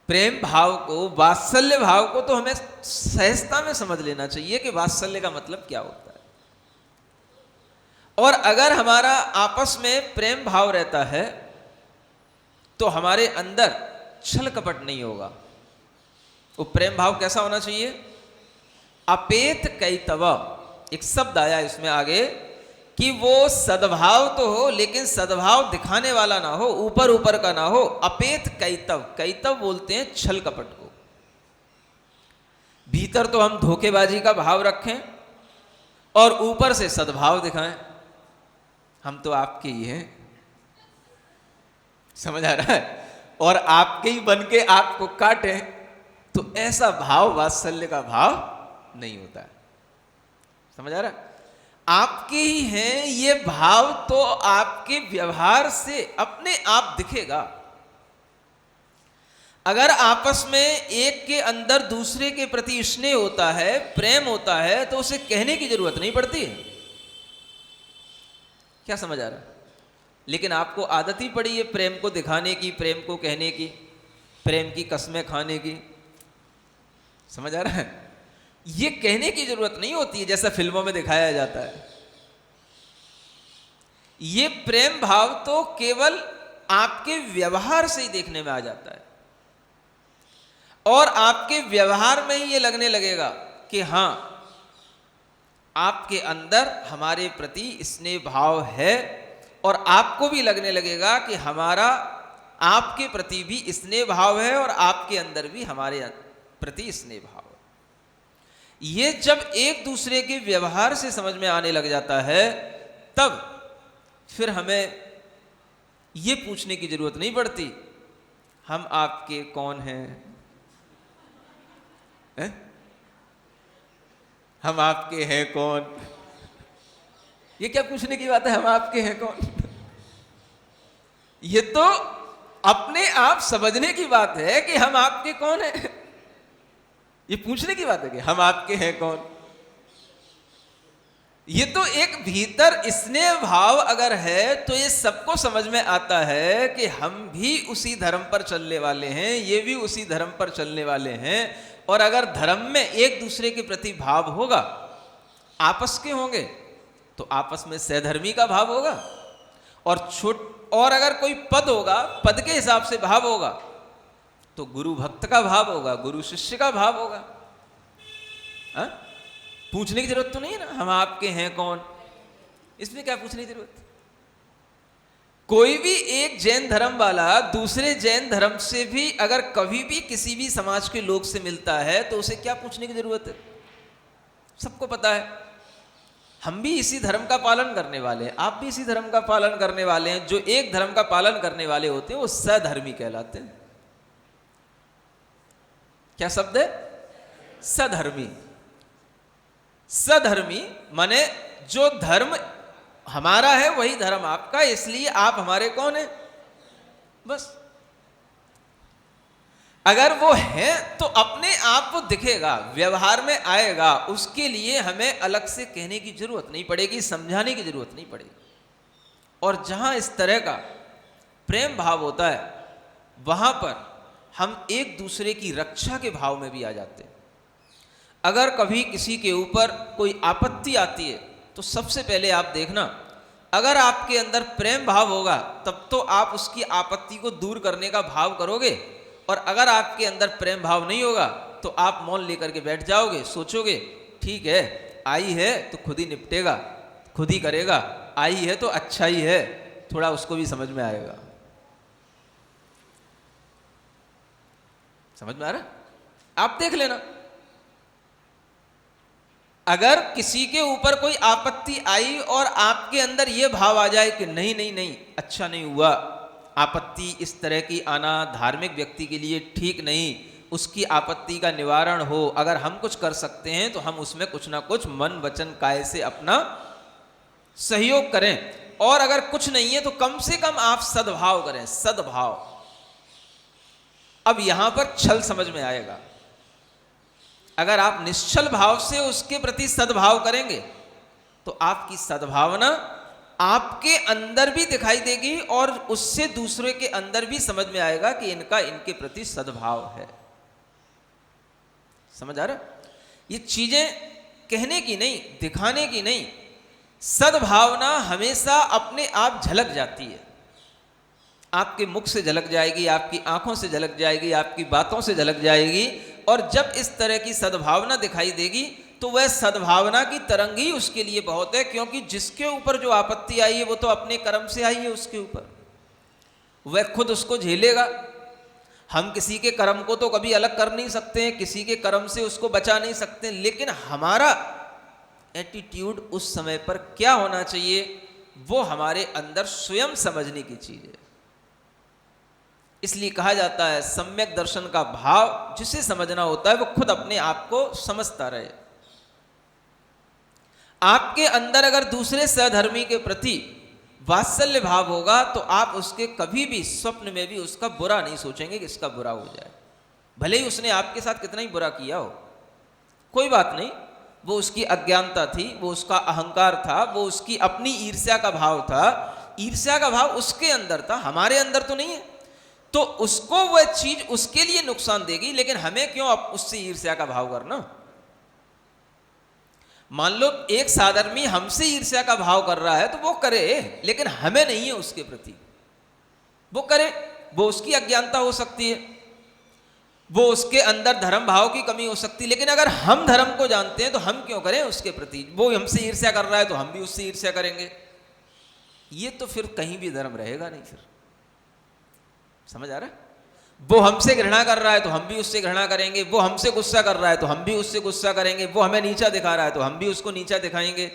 Speaker 1: प्रेम भाव को, वात्सल्य भाव को तो हमें सहजता में समझ लेना चाहिए कि वात्सल्य का मतलब क्या होता है। और अगर हमारा आपस में प्रेम भाव रहता है तो हमारे अंदर छल कपट नहीं होगा। वो प्रेम भाव कैसा होना चाहिए अपेत कैतव, एक शब्द आया इसमें आगे कि वो सद्भाव तो हो लेकिन सद्भाव दिखाने वाला ना हो, ऊपर ऊपर का ना हो। अपेत कैतव, कैतव बोलते हैं छल कपट को। भीतर तो हम धोखेबाजी का भाव रखें और ऊपर से सद्भाव दिखाएं। हम तो आपके ही हैं, समझ आ रहा है, और आपके ही बन के आपको काटें, तो ऐसा भाव वात्सल्य का भाव नहीं होता है। समझ आ रहा है? आपके ही हैं ये भाव तो आपके व्यवहार से अपने आप दिखेगा। अगर आपस में एक के अंदर दूसरे के प्रति स्नेह होता है, प्रेम होता है, तो उसे कहने की जरूरत नहीं पड़ती। क्या समझ आ रहा है? लेकिन आपको आदत ही पड़ी है प्रेम को दिखाने की, प्रेम को कहने की, प्रेम की कस्में खाने की। समझ आ रहा है? ये कहने की जरूरत नहीं होती है जैसा फिल्मों में दिखाया जाता है। ये प्रेम भाव तो केवल आपके व्यवहार से ही देखने में आ जाता है, और आपके व्यवहार में ही ये लगने लगेगा कि हां, आपके अंदर हमारे प्रति स्नेह भाव है, और आपको भी लगने लगेगा कि हमारा आपके प्रति भी स्नेह भाव है, और आपके अंदर भी हमारे प्रति स्नेह भाव है। ये जब एक दूसरे के व्यवहार से समझ में आने लग जाता है, तब फिर हमें ये पूछने की जरूरत नहीं पड़ती हम आपके कौन हैं, है? हम आपके हैं कौन। ये क्या पूछने की बात है, हम आपके हैं कौन? ये तो अपने आप समझने की बात है कि हम आपके कौन हैं। ये पूछने की बात है कि हम आपके हैं कौन। ये तो एक भीतर स्नेह भाव अगर है तो ये सबको समझ में आता है कि हम भी उसी धर्म पर चलने वाले हैं, ये भी उसी धर्म पर चलने वाले हैं। और अगर धर्म में एक दूसरे के प्रति भाव होगा, आपस के होंगे, तो आपस में सहधर्मी का भाव होगा, और अगर कोई पद होगा, पद के हिसाब से भाव होगा, तो गुरु भक्त का भाव होगा, गुरु शिष्य का भाव होगा। हा? पूछने की जरूरत तो नहीं है ना हम आपके हैं कौन, इसमें क्या पूछने की जरूरत। कोई भी एक जैन धर्म वाला दूसरे जैन धर्म से भी अगर कभी भी किसी भी समाज के लोग से मिलता है तो उसे क्या पूछने की जरूरत है। सबको पता है हम भी इसी धर्म का पालन करने वाले हैं, आप भी इसी धर्म का पालन करने वाले हैं। जो एक धर्म का पालन करने वाले होते हैं वो सधर्मी कहलाते हैं। क्या शब्द है? सधर्मी। सधर्मी माने जो धर्म हमारा है वही धर्म आपका, इसलिए आप हमारे कौन हैं, बस। अगर वो है तो अपने आप वो दिखेगा, व्यवहार में आएगा, उसके लिए हमें अलग से कहने की जरूरत नहीं पड़ेगी, समझाने की जरूरत नहीं पड़ेगी। और जहां इस तरह का प्रेम भाव होता है वहां पर हम एक दूसरे की रक्षा के भाव में भी आ जाते हैं। अगर कभी किसी के ऊपर कोई आपत्ति आती है तो सबसे पहले आप देखना, अगर आपके अंदर प्रेम भाव होगा तब तो आप उसकी आपत्ति को दूर करने का भाव करोगे, और अगर आपके अंदर प्रेम भाव नहीं होगा तो आप मौन लेकर के बैठ जाओगे, सोचोगे ठीक है आई है तो खुद ही निपटेगा, खुद ही करेगा, आई है तो अच्छा ही है, थोड़ा उसको भी समझ में आएगा। समझ में आ रहा है? आप देख लेना, अगर किसी के ऊपर कोई आपत्ति आई और आपके अंदर यह भाव आ जाए कि नहीं नहीं नहीं अच्छा नहीं हुआ, आपत्ति इस तरह की आना धार्मिक व्यक्ति के लिए ठीक नहीं, उसकी आपत्ति का निवारण हो, अगर हम कुछ कर सकते हैं तो हम उसमें कुछ ना कुछ मन वचन काय से अपना सहयोग करें, और अगर कुछ नहीं है तो कम से कम आप सद्भाव करें, सद्भाव। अब यहां पर छल समझ में आएगा। अगर आप निश्चल भाव से उसके प्रति सद्भाव करेंगे तो आपकी सद्भावना आपके अंदर भी दिखाई देगी, और उससे दूसरे के अंदर भी समझ में आएगा कि इनका इनके प्रति सद्भाव है। समझ आ रहा? ये चीजें कहने की नहीं, दिखाने की नहीं, सद्भावना हमेशा अपने आप झलक जाती है। आपके मुख से झलक जाएगी, आपकी आंखों से झलक जाएगी, आपकी बातों से झलक जाएगी, और जब इस तरह की सद्भावना दिखाई देगी तो वह सद्भावना की तरंग ही उसके लिए बहुत है, क्योंकि जिसके ऊपर जो आपत्ति आई है वो तो अपने कर्म से आई है उसके ऊपर, वह खुद उसको झेलेगा। हम किसी के कर्म को तो कभी अलग कर नहीं सकते हैं, किसी के कर्म से उसको बचा नहीं सकते, लेकिन हमारा एटीट्यूड उस समय पर क्या होना चाहिए वो हमारे अंदर स्वयं समझने की चीज है। इसलिए कहा जाता है सम्यक दर्शन का भाव जिसे समझना होता है वो खुद अपने आप को समझता रहे। आपके अंदर अगर दूसरे सहधर्मी के प्रति वात्सल्य भाव होगा तो आप उसके कभी भी स्वप्न में भी उसका बुरा नहीं सोचेंगे कि इसका बुरा हो जाए, भले ही उसने आपके साथ कितना ही बुरा किया हो, कोई बात नहीं, वो उसकी अज्ञानता थी, वो उसका अहंकार था, वो उसकी अपनी ईर्ष्या का भाव था। ईर्ष्या का भाव उसके अंदर था, हमारे अंदर तो नहीं है, तो उसको वह चीज उसके लिए नुकसान देगी, लेकिन हमें क्यों अब उससे ईर्ष्या का भाव करना। मान लो एक साधर्मी हमसे ईर्ष्या का भाव कर रहा है तो वो करे, लेकिन हमें नहीं है उसके प्रति, वो करे, वो उसकी अज्ञानता हो सकती है, वो उसके अंदर धर्म भाव की कमी हो सकती है, लेकिन अगर हम धर्म को जानते हैं तो हम क्यों करें उसके प्रति। वो हमसे ईर्ष्या कर रहा है तो हम भी उससे ईर्ष्या करेंगे, ये तो फिर कहीं भी धर्म रहेगा नहीं। फिर समझ आ रहा है? वो हमसे घृणा कर रहा है तो हम भी उससे घृणा करेंगे, वो हमसे गुस्सा कर रहा है तो हम भी उससे गुस्सा करेंगे, वो हमें नीचा दिखा रहा है तो हम भी उसको नीचा दिखाएंगे।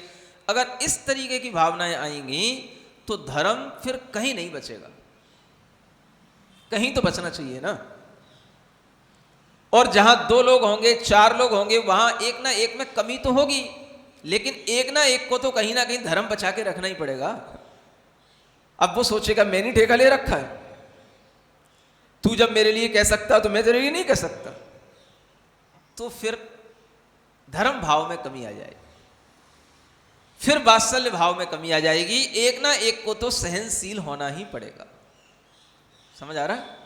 Speaker 1: अगर इस तरीके की भावनाएं आएंगी तो धर्म फिर कहीं नहीं बचेगा, कहीं तो बचना चाहिए ना। और जहां 2 लोग होंगे, 4 लोग होंगे, वहां एक ना एक में कमी तो होगी, लेकिन एक ना एक को तो कहीं ना कहीं धर्म बचा के रखना ही पड़ेगा। अब वो सोचेगा मैंने ठेका ले रखा है, तू जब मेरे लिए कह सकता तो मैं तेरे लिए नहीं कह सकता, तो फिर धर्म भाव में कमी आ जाएगी, फिर वात्सल्य भाव में कमी आ जाएगी। एक ना एक को तो सहनशील होना ही पड़ेगा। समझ आ रहा है?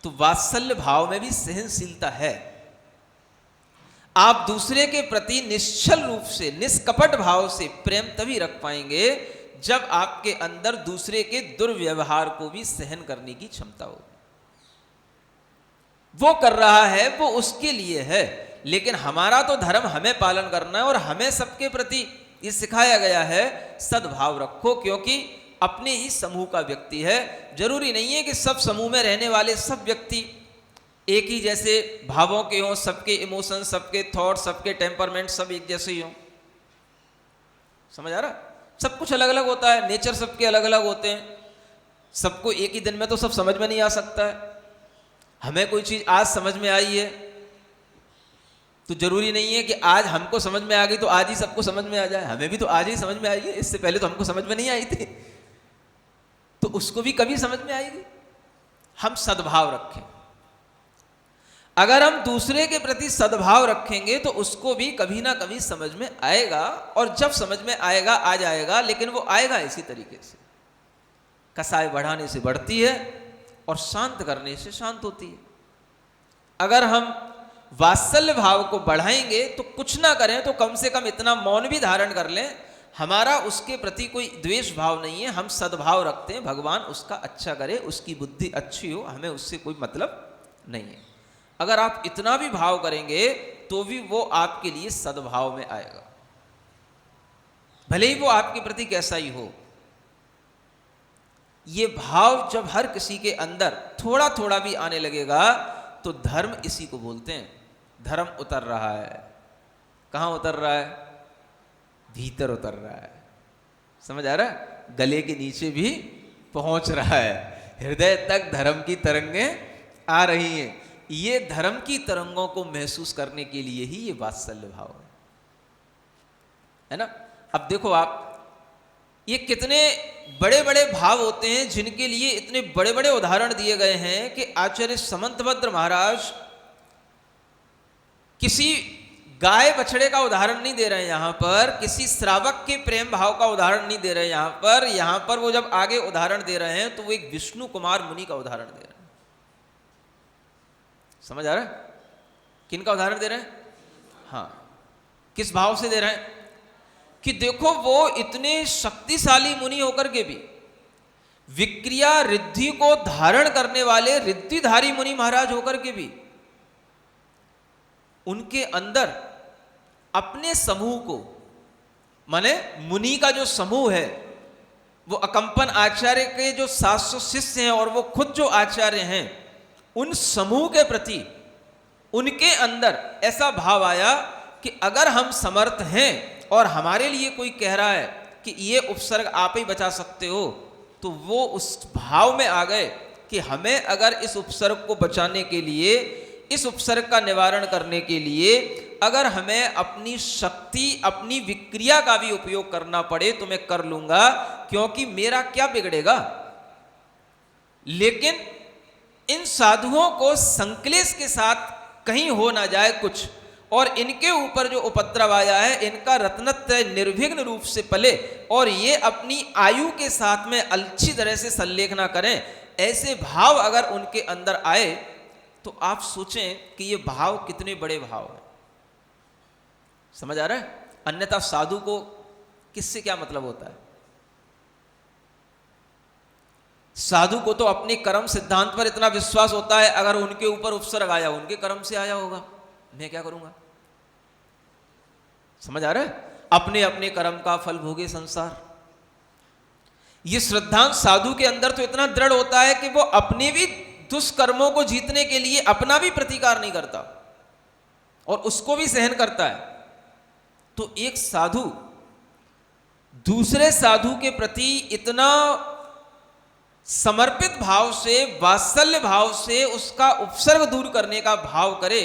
Speaker 1: तो वात्सल्य भाव में भी सहनशीलता है। आप दूसरे के प्रति निश्चल रूप से, निष्कपट भाव से प्रेम तभी रख पाएंगे जब आपके अंदर दूसरे के दुर्व्यवहार को भी सहन करने की क्षमता होगी। वो कर रहा है वो उसके लिए है, लेकिन हमारा तो धर्म हमें पालन करना है, और हमें सबके प्रति ये सिखाया गया है सद्भाव रखो, क्योंकि अपने ही समूह का व्यक्ति है। जरूरी नहीं है कि सब समूह में रहने वाले सब व्यक्ति एक ही जैसे भावों के हों, सबके इमोशन, सबके थॉट, सबके टेम्परमेंट सब एक जैसे ही हों। समझ आ रहा? सब कुछ अलग अलग होता है, नेचर सबके अलग अलग होते हैं, सबको एक ही दिन में तो सब समझ में नहीं आ सकता है। हमें कोई चीज आज समझ में आई है तो जरूरी नहीं है कि आज हमको समझ में आ गई तो आज ही सबको समझ में आ जाए। हमें भी तो आज ही समझ में आई है, इससे पहले तो हमको समझ में नहीं आई थी, तो उसको भी कभी समझ में आएगी। हम सद्भाव रखें, अगर हम दूसरे के प्रति सद्भाव रखेंगे तो उसको भी कभी ना कभी समझ में आएगा, और जब समझ में आएगा आ जाएगा, लेकिन वो आएगा इसी तरीके से, कसाई बढ़ाने से बढ़ती है और शांत करने से शांत होती है। अगर हम वात्सल्य भाव को बढ़ाएंगे तो कुछ ना करें तो कम से कम इतना मौन भी धारण कर लें, हमारा उसके प्रति कोई द्वेष भाव नहीं है, हम सद्भाव रखते हैं, भगवान उसका अच्छा करे, उसकी बुद्धि अच्छी हो, हमें उससे कोई मतलब नहीं है। अगर आप इतना भी भाव करेंगे तो भी वो आपके लिए सद्भाव में आएगा, भले ही वो आपके प्रति कैसा ही हो। ये भाव जब हर किसी के अंदर थोड़ा थोड़ा भी आने लगेगा तो धर्म इसी को बोलते हैं। धर्म उतर रहा है। कहाँ उतर रहा है? भीतर उतर रहा है। समझ आ रहा है? गले के नीचे भी पहुंच रहा है, हृदय तक धर्म की तरंगें आ रही हैं। ये धर्म की तरंगों को महसूस करने के लिए ही ये वात्सल्य भाव है ना। अब देखो आप, ये कितने बड़े बड़े भाव होते हैं जिनके लिए इतने बड़े बड़े उदाहरण दिए गए हैं कि आचार्य समंतभद्र महाराज किसी गाय बछड़े का उदाहरण नहीं दे रहे हैं यहां पर, किसी श्रावक के प्रेम भाव का उदाहरण नहीं दे रहे हैं यहां पर वो जब आगे उदाहरण दे रहे हैं तो वो एक विष्णु कुमार मुनि का उदाहरण दे रहे हैं। समझ आ रहा है? किन का उदाहरण दे रहे हैं? हाँ, किस भाव से दे रहे हैं कि देखो वो इतने शक्तिशाली मुनि होकर के भी, विक्रिया रिद्धि को धारण करने वाले रिद्धिधारी मुनि महाराज होकर के भी, उनके अंदर अपने समूह को, माने मुनि का जो समूह है, वो अकंपन आचार्य के जो 700 शिष्य हैं और वो खुद जो आचार्य हैं, उन समूह के प्रति उनके अंदर ऐसा भाव आया कि अगर हम समर्थ हैं और हमारे लिए कोई कह रहा है कि ये उपसर्ग आप ही बचा सकते हो, तो वो उस भाव में आ गए कि हमें अगर इस उपसर्ग को बचाने के लिए, इस उपसर्ग का निवारण करने के लिए अगर हमें अपनी शक्ति, अपनी विक्रिया का भी उपयोग करना पड़े तो मैं कर लूंगा, क्योंकि मेरा क्या बिगड़ेगा। लेकिन इन साधुओं को संक्लेश के साथ कहीं हो ना जाए कुछ, और इनके ऊपर जो उपद्रव आया है, इनका रत्नत्रय निर्विघ्न रूप से पले और ये अपनी आयु के साथ में अच्छी तरह से संलेख ना करें, ऐसे भाव अगर उनके अंदर आए तो आप सोचें कि ये भाव कितने बड़े भाव हैं। समझ आ रहा है? अन्यथा साधु को किससे क्या मतलब होता है? साधु को तो अपने कर्म सिद्धांत पर इतना विश्वास होता है, अगर उनके ऊपर उपसर्ग आया, उनके कर्म से आया होगा, मैं क्या करूंगा। समझ आ रहा है? अपने अपने कर्म का फल भोगे संसार। ये श्रद्धांत साधु के अंदर तो इतना दृढ़ होता है कि वो अपने भी दुष्कर्मों को जीतने के लिए अपना भी प्रतिकार नहीं करता और उसको भी सहन करता है। तो एक साधु दूसरे साधु के प्रति इतना समर्पित भाव से, वात्सल्य भाव से उसका उपसर्ग दूर करने का भाव करे,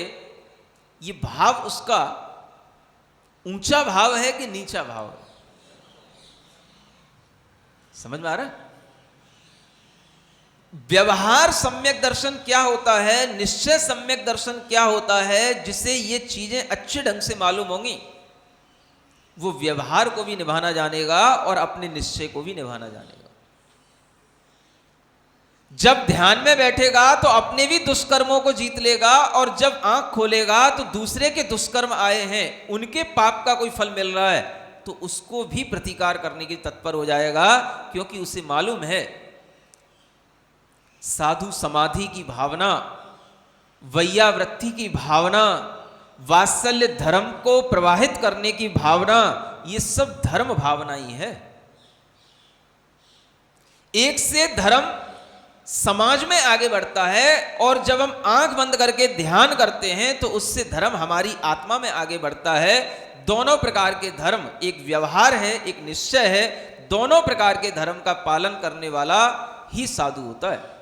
Speaker 1: ये भाव उसका ऊंचा भाव है कि नीचा भाव है? समझ में आ रहा है? व्यवहार सम्यक दर्शन क्या होता है, निश्चय सम्यक दर्शन क्या होता है, जिसे ये चीजें अच्छे ढंग से मालूम होंगी, वो व्यवहार को भी निभाना जानेगा और अपने निश्चय को भी निभाना जानेगा। जब ध्यान में बैठेगा तो अपने भी दुष्कर्मों को जीत लेगा, और जब आंख खोलेगा तो दूसरे के दुष्कर्म आए हैं, उनके पाप का कोई फल मिल रहा है, तो उसको भी प्रतिकार करने की तत्पर हो जाएगा, क्योंकि उसे मालूम है साधु समाधि की भावना, वैयावृत्ति की भावना, वात्सल्य धर्म को प्रवाहित करने की भावना, ये सब धर्म भावना ही है। एक से धर्म समाज में आगे बढ़ता है, और जब हम आंख बंद करके ध्यान करते हैं तो उससे धर्म हमारी आत्मा में आगे बढ़ता है। दोनों प्रकार के धर्म, एक व्यवहार है, एक निश्चय है, दोनों प्रकार के धर्म का पालन करने वाला ही साधु होता है।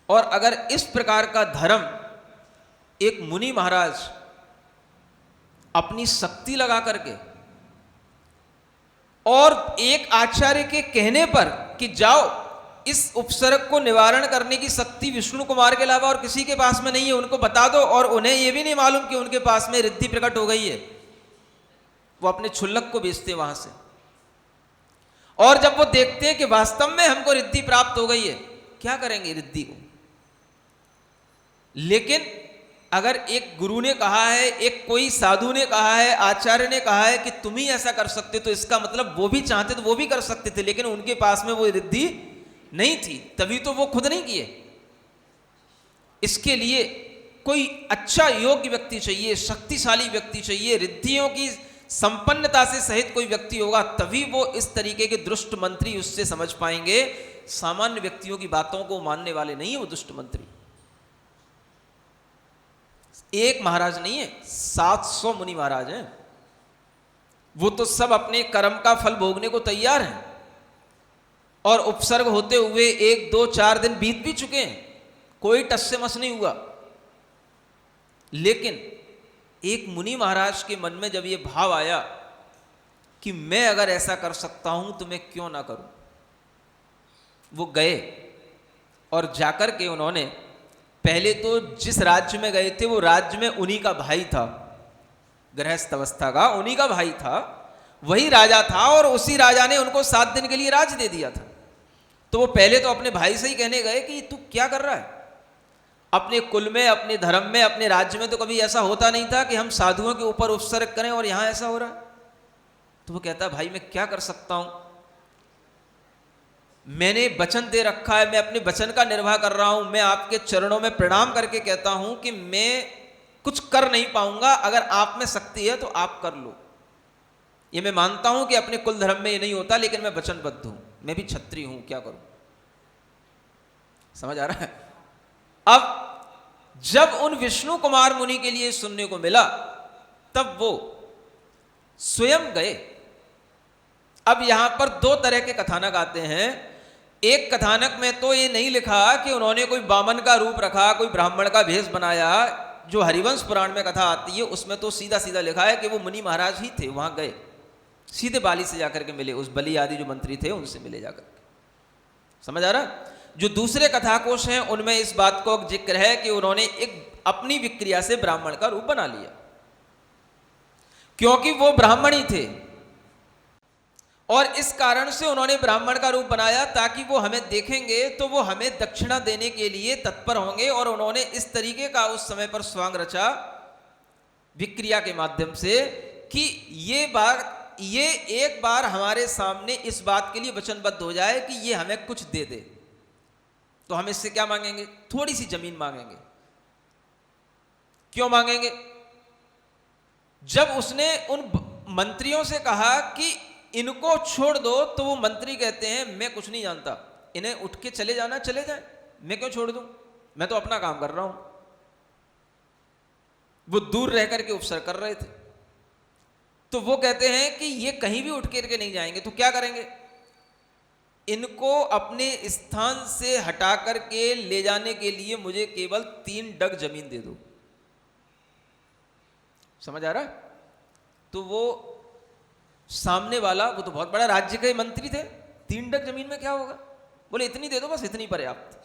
Speaker 1: और अगर इस प्रकार का धर्म एक मुनि महाराज अपनी शक्ति लगा करके और एक आचार्य के कहने पर कि जाओ इस उपसर्ग को निवारण करने की शक्ति विष्णु कुमार के अलावा और किसी के पास में नहीं है, उनको बता दो, और उन्हें यह भी नहीं मालूम कि उनके पास में रिद्धि प्रकट हो गई है, वो अपने क्षुल्लक को बेचते वहां से, और जब वो देखते हैं कि वास्तव में हमको रिद्धि प्राप्त हो गई है, क्या करेंगे रिद्धि को। लेकिन अगर एक गुरु ने कहा है, एक कोई साधु ने कहा है, आचार्य ने कहा है कि तुम ही ऐसा कर सकते, तो इसका मतलब वो भी चाहते तो वो भी कर सकते थे, लेकिन उनके पास में वो रिद्धि नहीं थी, तभी तो वो खुद नहीं किए। इसके लिए कोई अच्छा योग्य व्यक्ति चाहिए, शक्तिशाली व्यक्ति चाहिए, रिद्धियों की संपन्नता से सहित कोई व्यक्ति होगा, तभी वो इस तरीके के दुष्ट मंत्री उससे समझ पाएंगे। सामान्य व्यक्तियों की बातों को मानने वाले नहीं है वो दुष्ट मंत्री। एक महाराज नहीं है, 700 मुनि महाराज हैं, वो तो सब अपने कर्म का फल भोगने को तैयार हैं, और उपसर्ग होते हुए 1, 2, 4 दिन बीत भी चुके हैं, कोई टस से मस नहीं हुआ। लेकिन एक मुनि महाराज के मन में जब ये भाव आया कि मैं अगर ऐसा कर सकता हूं तो मैं क्यों ना करूं, वो गए और जाकर के उन्होंने पहले तो जिस राज्य में गए थे वो राज्य में उन्हीं का भाई था, गृहस्थ अवस्था का उन्हीं का भाई था, वही राजा था, और उसी राजा ने उनको 7 दिन के लिए राज्य दे दिया था। तो वो पहले तो अपने भाई से ही कहने गए कि तू क्या कर रहा है, अपने कुल में, अपने धर्म में, अपने राज्य में तो कभी ऐसा होता नहीं था कि हम साधुओं के ऊपर उपसर्ग करें, और यहां ऐसा हो रहा है। तो वो कहता भाई मैं क्या कर सकता हूं, मैंने वचन दे रखा है, मैं अपने वचन का निर्वाह कर रहा हूं, मैं आपके चरणों में प्रणाम करके कहता हूं कि मैं कुछ कर नहीं पाऊंगा, अगर आप में शक्ति है तो आप कर लो। ये मैं मानता हूं कि अपने कुल धर्म में ये नहीं होता, लेकिन मैं वचनबद्ध हूं, मैं भी क्षत्रिय हूं, क्या करूं। समझ आ रहा है। अब जब उन विष्णु कुमार मुनि के लिए सुनने को मिला, तब वो स्वयं गए। अब यहां पर दो तरह के कथानक आते हैं। एक कथानक में तो ये नहीं लिखा कि उन्होंने कोई बामन का रूप रखा, कोई ब्राह्मण का भेष बनाया। जो हरिवंश पुराण में कथा आती है उसमें तो सीधा सीधा लिखा है कि वो मुनि महाराज ही थे, वहां गए, सीधे बाली से जाकर के मिले, उस बलि आदि जो मंत्री थे उनसे मिले जाकर के। समझ आ रहा। जो दूसरे कथाकोश हैं उनमें इस बात को जिक्र है कि उन्होंने एक अपनी विक्रिया से ब्राह्मण का रूप बना लिया, क्योंकि वो ब्राह्मण ही थे, और इस कारण से उन्होंने ब्राह्मण का रूप बनाया ताकि वो हमें देखेंगे तो वो हमें दक्षिणा देने के लिए तत्पर होंगे। और उन्होंने इस तरीके का उस समय पर स्वांग रचा विक्रिया के माध्यम से कि ये एक बार हमारे सामने इस बात के लिए वचनबद्ध हो जाए कि ये हमें कुछ दे दे। तो हम इससे क्या मांगेंगे? थोड़ी सी जमीन मांगेंगे। क्यों मांगेंगे? जब उसने उन मंत्रियों से कहा कि इनको छोड़ दो, तो वो मंत्री कहते हैं मैं कुछ नहीं जानता, इन्हें उठ के चले जाना चले जाए, मैं क्यों छोड़ दूं, मैं तो अपना काम कर रहा हूं। वो दूर रह करके उपसर्ग कर रहे थे। तो वो कहते हैं कि ये कहीं भी उठ करके नहीं जाएंगे, तो क्या करेंगे? इनको अपने स्थान से हटा करके ले जाने के लिए मुझे केवल 3 डग जमीन दे दो। समझ आ रहा? तो वो सामने वाला, वो तो बहुत बड़ा राज्य के मंत्री थे, 3 डग जमीन में क्या होगा, बोले इतनी दे दो, बस इतनी पर्याप्त।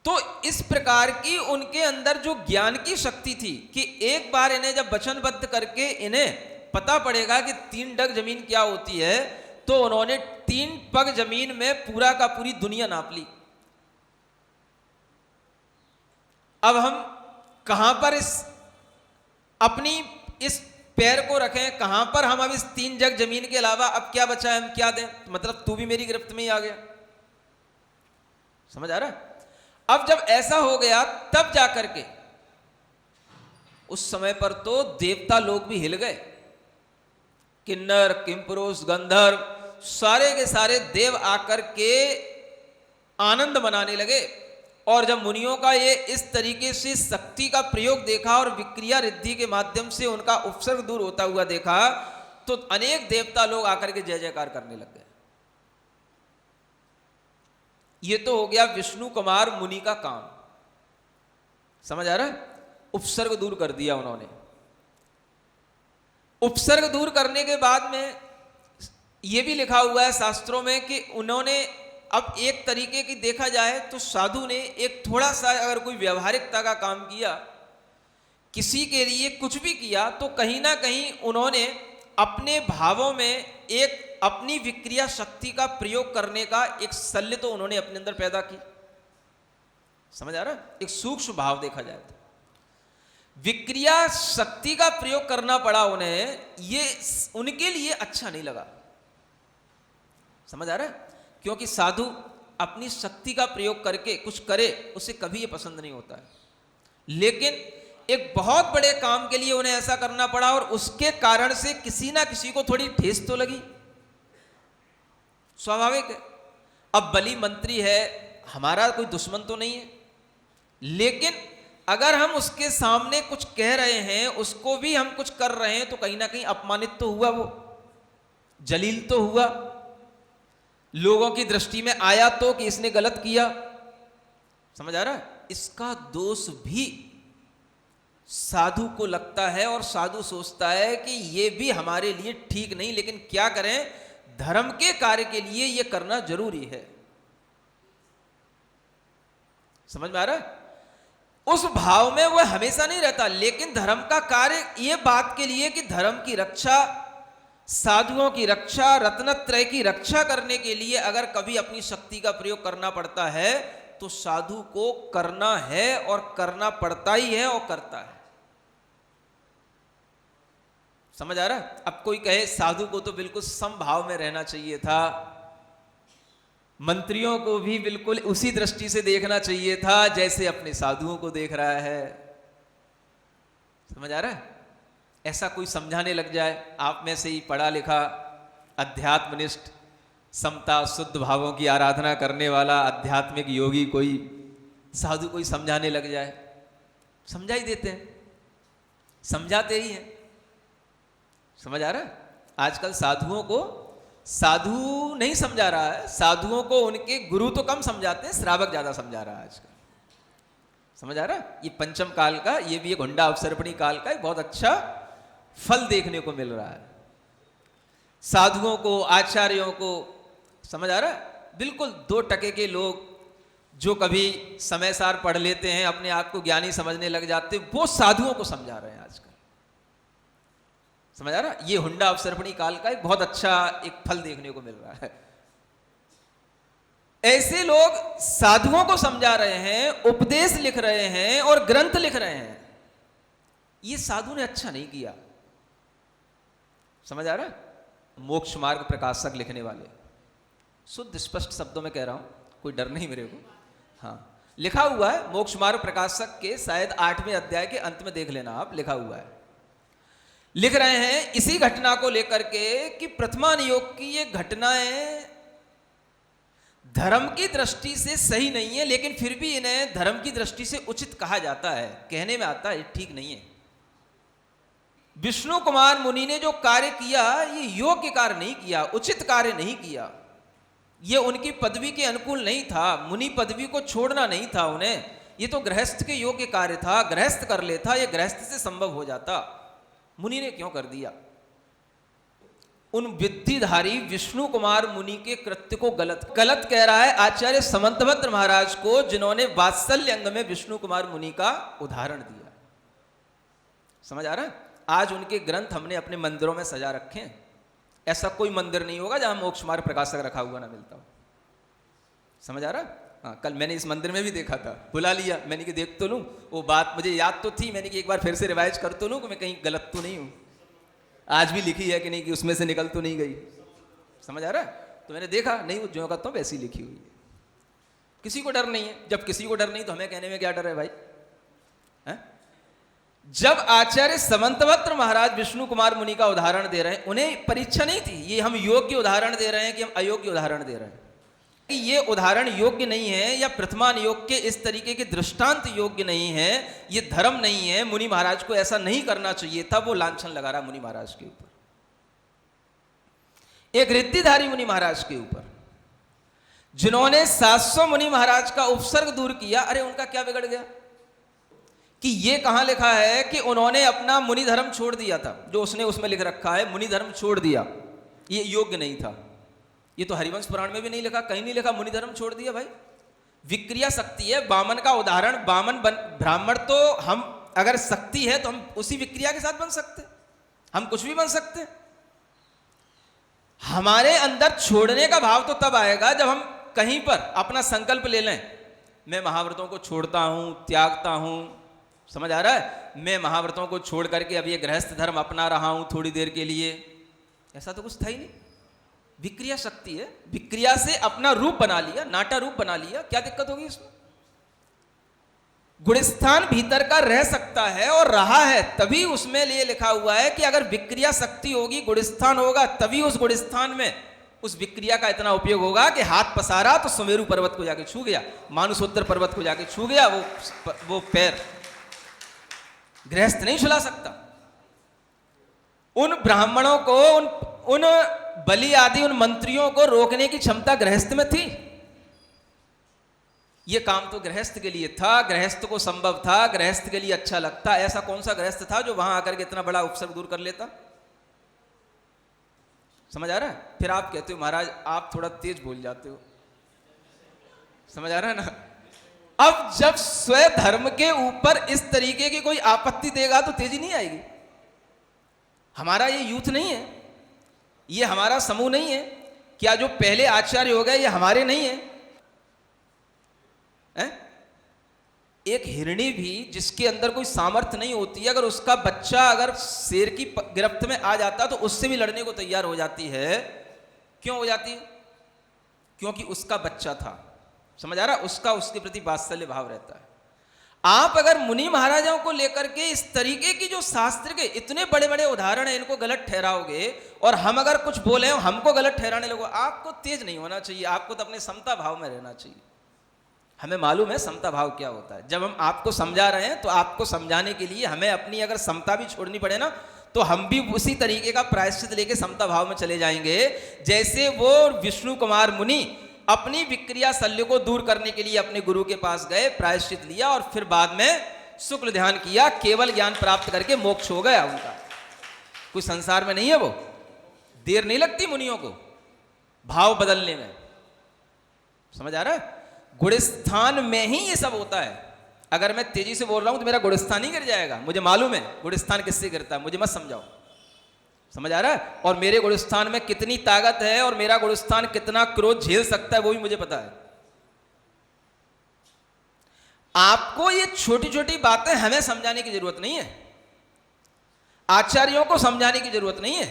Speaker 1: तो इस प्रकार की उनके अंदर जो ज्ञान की शक्ति थी कि एक बार इन्हें जब वचनबद्ध करके इन्हें पता पड़ेगा कि 3 डग जमीन क्या होती है, तो उन्होंने 3 पग जमीन में पूरा का पूरी दुनिया नाप ली। अब हम कहां पर अपनी इस पैर को रखें, कहां पर हम अब इस 3 जग जमीन के अलावा अब क्या बचा है, हम क्या दें? तो मतलब तू भी मेरी गिरफ्त में ही आ गया। समझ आ रहा है? अब जब ऐसा हो गया, तब जाकर के उस समय पर तो देवता लोग भी हिल गए। किन्नर, किंपुरुष, गंधर्व, सारे के सारे देव आकर के आनंद मनाने लगे। और जब मुनियों का ये इस तरीके से शक्ति का प्रयोग देखा और विक्रिया रिद्धि के माध्यम से उनका उपसर्ग दूर होता हुआ देखा, तो अनेक देवता लोग आकर के जय जयकार करने लग गए। ये तो हो गया विष्णु कुमार मुनि का काम। समझ आ रहा है? उपसर्ग दूर कर दिया उन्होंने। उपसर्ग दूर करने के बाद में यह भी लिखा हुआ है शास्त्रों में कि उन्होंने अब एक तरीके की देखा जाए तो साधु ने एक थोड़ा सा अगर कोई व्यवहारिकता का काम किया, किसी के लिए कुछ भी किया, तो कहीं ना कहीं उन्होंने अपने भावों में एक अपनी विक्रिया शक्ति का प्रयोग करने का एक शल्य तो उन्होंने अपने अंदर पैदा की। समझ आ रहा है? एक सूक्ष्म भाव देखा जाए तो विक्रिया शक्ति का प्रयोग करना पड़ा उन्हें, ये उनके लिए अच्छा नहीं लगा। समझ आ रहा है? क्योंकि साधु अपनी शक्ति का प्रयोग करके कुछ करे, उसे कभी ये पसंद नहीं होता है। लेकिन एक बहुत बड़े काम के लिए उन्हें ऐसा करना पड़ा, और उसके कारण से किसी ना किसी को थोड़ी ठेस तो लगी, स्वाभाविक है। अब बलि मंत्री है, हमारा कोई दुश्मन तो नहीं है, लेकिन अगर हम उसके सामने कुछ कह रहे हैं, उसको भी हम कुछ कर रहे हैं, तो कहीं ना कहीं अपमानित तो हुआ, वो जलील तो हुआ, लोगों की दृष्टि में आया तो कि इसने गलत किया। समझ आ रहा है? इसका दोष भी साधु को लगता है, और साधु सोचता है कि ये भी हमारे लिए ठीक नहीं, लेकिन क्या करें, धर्म के कार्य के लिए ये करना जरूरी है। समझ में आ रहा है? उस भाव में वह हमेशा नहीं रहता, लेकिन धर्म का कार्य ये बात के लिए कि धर्म की रक्षा, साधुओं की रक्षा, रत्नत्रय की रक्षा करने के लिए अगर कभी अपनी शक्ति का प्रयोग करना पड़ता है, तो साधु को करना है, और करना पड़ता ही है, और करता है। समझ आ रहा है? अब कोई कहे साधु को तो बिल्कुल समभाव में रहना चाहिए था, मंत्रियों को भी बिल्कुल उसी दृष्टि से देखना चाहिए था जैसे अपने साधुओं को देख रहा है। समझ आ रहा है? ऐसा कोई समझाने लग जाए, आप में से ही पढ़ा लिखा अध्यात्मनिष्ठ समता शुद्ध भावों की आराधना करने वाला आध्यात्मिक योगी कोई साधु कोई समझाने लग जाए, समझा ही देते हैं, समझाते ही हैं। समझ आ रहा है? आजकल साधुओं को साधु नहीं समझा रहा है, साधुओं को उनके गुरु तो कम समझाते हैं, श्रावक ज्यादा समझा रहा है आजकल। समझ आ रहा है? ये पंचम काल का, ये भी एक हुंडा अवसर्पणी काल का एक बहुत अच्छा फल देखने को मिल रहा है। साधुओं को, आचार्यों को, समझ आ रहा है? बिल्कुल 2 टके के लोग जो कभी समय सार पढ़ लेते हैं, अपने आप को ज्ञानी समझने लग जाते हैं, वो साधुओं को समझा रहे हैं आजकल। समझ आ रहा है? ये हुंडा अवसर्पणी काल का एक बहुत अच्छा एक फल देखने को मिल रहा है। ऐसे लोग साधुओं को समझा रहे हैं, उपदेश लिख रहे हैं और ग्रंथ लिख रहे हैं। ये साधु ने अच्छा नहीं किया। समझ आ रहा है? मोक्ष मार्ग प्रकाशक लिखने वाले, शुद्ध स्पष्ट शब्दों में कह रहा हूं, कोई डर नहीं मेरे को। हाँ, लिखा हुआ है मोक्ष मार्ग प्रकाशक के शायद 8वें अध्याय के अंत में देख लेना आप, लिखा हुआ है। लिख रहे हैं इसी घटना को लेकर के कि प्रथमान योग की ये घटनाएं धर्म की दृष्टि से सही नहीं है, लेकिन फिर भी इन्हें धर्म की दृष्टि से उचित कहा जाता है, कहने में आता है ठीक नहीं है। विष्णु कुमार मुनि ने जो कार्य किया ये योग्य कार्य नहीं किया, उचित कार्य नहीं किया, ये उनकी पदवी के अनुकूल नहीं था, मुनि पदवी को छोड़ना नहीं था उन्हें, ये तो गृहस्थ के योग्य कार्य था, गृहस्थ कर लेता, ये गृहस्थ से संभव हो जाता, मुनि ने क्यों कर दिया? उन विद्धिधारी विष्णु कुमार मुनि के कृत्य को गलत कह रहा है आचार्य समंतभद्र महाराज को, जिन्होंने वात्सल्य अंग में विष्णु कुमार मुनि का उदाहरण दिया। समझ आ रहा है? आज उनके ग्रंथ हमने अपने मंदिरों में सजा रखे हैं। ऐसा कोई मंदिर नहीं होगा जहां मोक्ष मार्ग प्रकाशक रखा हुआ ना मिलता हो। समझ आ रहा है? हाँ, कल मैंने इस मंदिर में भी देखा था, बुला लिया मैंने कि देख तो लूं, वो बात मुझे याद तो थी, मैंने कि एक बार फिर से रिवाइज कर तो लूं कि मैं कहीं गलत तो नहीं हूं, आज भी लिखी है कि नहीं, कि उसमें से निकल तो नहीं गई। समझ आ रहा है? तो मैंने देखा, नहीं वो जो कहता हूं वैसी लिखी हुई है। किसी को डर नहीं है, जब किसी को डर नहीं तो हमें कहने में क्या डर है भाई? है? जब आचार्य समंतभद्र महाराज विष्णु कुमार मुनि का उदाहरण दे रहे हैं, उन्हें परीक्षा नहीं थी, ये हम योग्य उदाहरण दे रहे हैं कि हम अयोग्य उदाहरण दे रहे हैं, कि ये उदाहरण योग्य नहीं है, या प्रथमान योग के इस तरीके के दृष्टांत योग्य नहीं है, ये धर्म नहीं है, मुनि महाराज को ऐसा नहीं करना चाहिए था। वो लांछन लगा रहा मुनि महाराज के ऊपर, एक रिद्धिधारी मुनि महाराज के ऊपर, जिन्होंने 700 मुनि महाराज का उपसर्ग दूर किया। अरे उनका क्या बिगड़ गया कि ये कहां लिखा है कि उन्होंने अपना मुनि धर्म छोड़ दिया था, जो उसने उसमें लिख रखा है मुनि धर्म छोड़ दिया, ये योग्य नहीं था। ये तो हरिवंश पुराण में भी नहीं लिखा, कहीं नहीं लिखा मुनि धर्म छोड़ दिया भाई। विक्रिया शक्ति है, बामन का उदाहरण, बामन ब्राह्मण तो हम अगर शक्ति है तो हम उसी विक्रिया के साथ बन सकते, हम कुछ भी बन सकते। हमारे अंदर छोड़ने का भाव तो तब आएगा जब हम कहीं पर अपना संकल्प ले लें, मैं महाव्रतों को छोड़ता हूं, त्यागता हूं। समझ आ रहा है? मैं महाव्रतों को छोड़ करके अब ये गृहस्थ धर्म अपना रहा हूं थोड़ी देर के लिए, ऐसा तो कुछ था ही नहीं। विक्रिया शक्ति है, विक्रिया से अपना रूप बना लिया, नाटा रूप बना लिया, क्या दिक्कत होगी इसमें? गुणस्थान भीतर का रह सकता है और रहा है, तभी उसमें लिए लिखा हुआ है कि अगर विक्रिया शक्ति होगी, गुणस्थान होगा, तभी उस गुणस्थान में उस विक्रिया का इतना उपयोग होगा कि हाथ पसारा तो सुमेरु पर्वत को जाके छू गया, मानुसोत्तर पर्वत को जाके छू गया, वो पैर गृहस्थ नहीं छुला सकता। उन ब्राह्मणों को, उन बलि आदि उन मंत्रियों को रोकने की क्षमता गृहस्थ में थी। यह काम तो गृहस्थ के लिए था, गृहस्थ को संभव था, गृहस्थ के लिए अच्छा लगता। ऐसा कौन सा गृहस्थ था जो वहां आकर के इतना बड़ा उपसर्ग दूर कर लेता? समझ आ रहा है? फिर आप कहते हो महाराज आप थोड़ा तेज बोल जाते हो। समझ आ रहा है ना? अब जब स्वयं धर्म के ऊपर इस तरीके की कोई आपत्ति देगा तो तेजी नहीं आएगी। हमारा ये यूथ नहीं है, ये हमारा समूह नहीं है क्या? जो पहले आचार्य हो गए ये हमारे नहीं है? एक हिरणी भी जिसके अंदर कोई सामर्थ्य नहीं होती है, अगर उसका बच्चा अगर शेर की गिरफ्त में आ जाता तो उससे भी लड़ने को तैयार हो जाती है। क्यों हो जाती है? क्योंकि उसका बच्चा था। समझ आ रहा? उसका उसके प्रति वात्सल्य भाव रहता है। आप अगर मुनि महाराजाओं को लेकर के इस तरीके की जो शास्त्र के इतने बड़े बड़े उदाहरण हैं, इनको गलत ठहराओगे और हम अगर कुछ बोले हमको गलत ठहराने लगो, आपको तेज नहीं होना चाहिए, आपको तो अपने समता भाव में रहना चाहिए। हमें मालूम है समता भाव क्या होता है। जब हम आपको समझा रहे हैं तो आपको समझाने के लिए हमें अपनी अगर समता भी छोड़नी पड़े ना, तो हम भी उसी तरीके का प्रायश्चित लेके समता भाव में चले जाएंगे। जैसे वो विष्णु कुमार मुनि अपनी विक्रिया शल्य को दूर करने के लिए अपने गुरु के पास गए, प्रायश्चित लिया और फिर बाद में शुक्ल ध्यान किया, केवल ज्ञान प्राप्त करके मोक्ष हो गया उनका। कोई संसार में नहीं है, वो देर नहीं लगती मुनियों को भाव बदलने में। समझ आ रहा है? गुणस्थान में ही ये सब होता है। अगर मैं तेजी से बोल रहा हूं तो मेरा गुणस्थान ही गिर जाएगा, मुझे मालूम है गुणस्थान किससे गिरता है, मुझे मत समझाओ। समझ आ रहा है? और मेरे गुणस्थान में कितनी ताकत है और मेरा गुणस्थान कितना क्रोध झेल सकता है वो भी मुझे पता है। आपको ये छोटी छोटी बातें हमें समझाने की जरूरत नहीं है, आचार्यों को समझाने की जरूरत नहीं है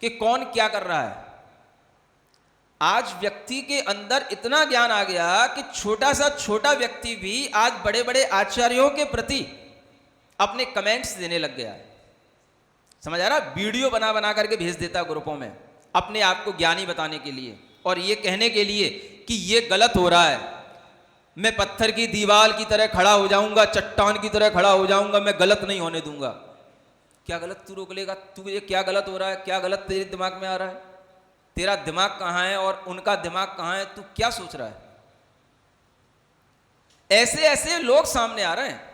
Speaker 1: कि कौन क्या कर रहा है। आज व्यक्ति के अंदर इतना ज्ञान आ गया कि छोटा सा छोटा व्यक्ति भी आज बड़े बड़े आचार्यों के प्रति अपने कमेंट्स देने लग गया है। समझ आ रहा? वीडियो बना बना करके भेज देता ग्रुपों में अपने आप को ज्ञानी बताने के लिए और ये कहने के लिए कि ये गलत हो रहा है, मैं पत्थर की दीवार की तरह खड़ा हो जाऊंगा, चट्टान की तरह खड़ा हो जाऊंगा, मैं गलत नहीं होने दूंगा। क्या गलत तू रोक लेगा? तू ये क्या गलत हो रहा है? क्या गलत तेरे दिमाग में आ रहा है? तेरा दिमाग कहां है और उनका दिमाग कहां है? तू क्या सोच रहा है? ऐसे ऐसे लोग सामने आ रहे हैं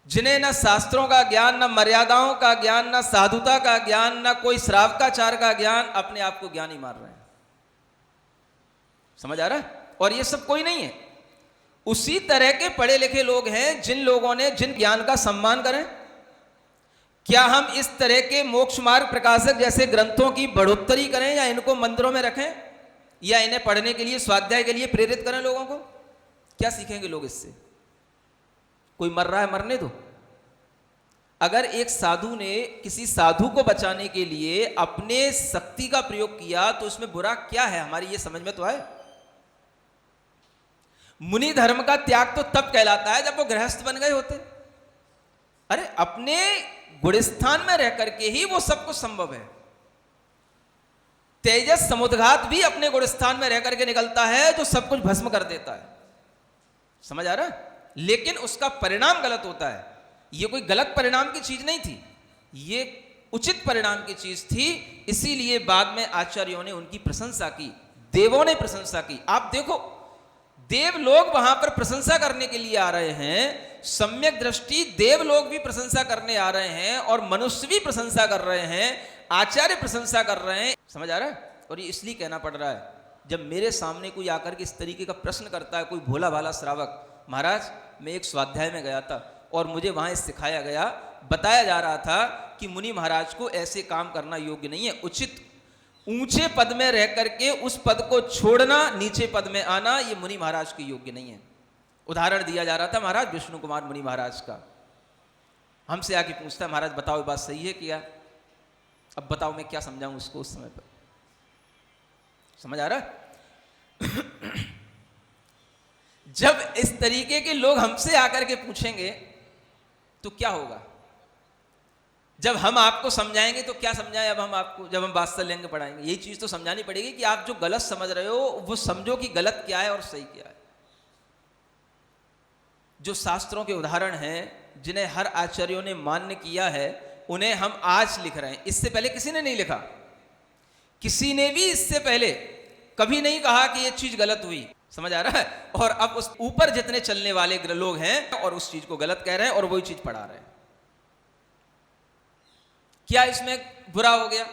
Speaker 1: जिन्हें ना शास्त्रों का ज्ञान, ना मर्यादाओं का ज्ञान, ना साधुता का ज्ञान, ना कोई श्रावकाचार का ज्ञान, अपने आप को ज्ञानी मार रहे हैं। समझ आ रहा है? और ये सब कोई नहीं है, उसी तरह के पढ़े लिखे लोग हैं जिन लोगों ने जिन ज्ञान का सम्मान करें। क्या हम इस तरह के मोक्ष मार्ग प्रकाशक जैसे ग्रंथों की बढ़ोत्तरी करें या इनको मंदिरों में रखें या इन्हें पढ़ने के लिए, स्वाध्याय के लिए प्रेरित करें लोगों को? क्या सीखेंगे लोग इससे? कोई मर रहा है, मरने दो। अगर एक साधु ने किसी साधु को बचाने के लिए अपने शक्ति का प्रयोग किया तो उसमें बुरा क्या है? हमारी ये समझ में तो आए। मुनि धर्म का त्याग तो तब कहलाता है जब वो गृहस्थ बन गए होते। अरे अपने गुणस्थान में रह करके ही वो सब कुछ संभव है। तेजस समुद्घात भी अपने गुणस्थान में रह करके निकलता है जो सब कुछ भस्म कर देता है। समझ आ रहा है? लेकिन उसका परिणाम गलत होता है। ये कोई गलत परिणाम की चीज नहीं थी, ये उचित परिणाम की चीज थी। इसीलिए बाद में आचार्यों ने उनकी प्रशंसा की, देवों ने प्रशंसा की। आप देखो, देव लोग वहां पर प्रशंसा करने के लिए आ रहे हैं, सम्यक दृष्टि देव लोग भी प्रशंसा करने आ रहे हैं और मनुष्य भी प्रशंसा कर रहे हैं, आचार्य प्रशंसा कर रहे हैं। समझ आ रहा है? और ये इसलिए कहना पड़ रहा है, जब मेरे सामने कोई आकर के इस तरीके का प्रश्न करता है, कोई भोला भाला श्रावक, महाराज मैं एक स्वाध्याय में गया था और मुझे वहां सिखाया गया, बताया जा रहा था कि मुनि महाराज को ऐसे काम करना योग्य नहीं है, उचित ऊंचे पद में रह करके उस पद को छोड़ना, नीचे पद में आना, ये मुनि महाराज के योग्य नहीं है। उदाहरण दिया जा रहा था महाराज विष्णु कुमार मुनि महाराज का। हमसे आके पूछता है, महाराज बताओ ये बात सही है क्या? अब बताओ मैं क्या समझाऊं उसको उस समय पर। समझ आ रहा है? जब इस तरीके के लोग हमसे आकर के पूछेंगे तो क्या होगा? जब हम आपको समझाएंगे तो क्या समझाएं? अब हम आपको जब हम वात्सल्य पढ़ाएंगे, यही चीज तो समझानी पड़ेगी कि आप जो गलत समझ रहे हो वो समझो कि गलत क्या है और सही क्या है। जो शास्त्रों के उदाहरण हैं, जिन्हें हर आचार्यों ने मान्य किया है, उन्हें हम आज लिख रहे हैं। इससे पहले किसी ने नहीं लिखा, किसी ने भी इससे पहले कभी नहीं कहा कि ये चीज गलत हुई। समझ आ रहा है? और अब उस ऊपर जितने चलने वाले लोग हैं और उस चीज को गलत कह रहे हैं और वही चीज पढ़ा रहे हैं। क्या इसमें बुरा हो गया?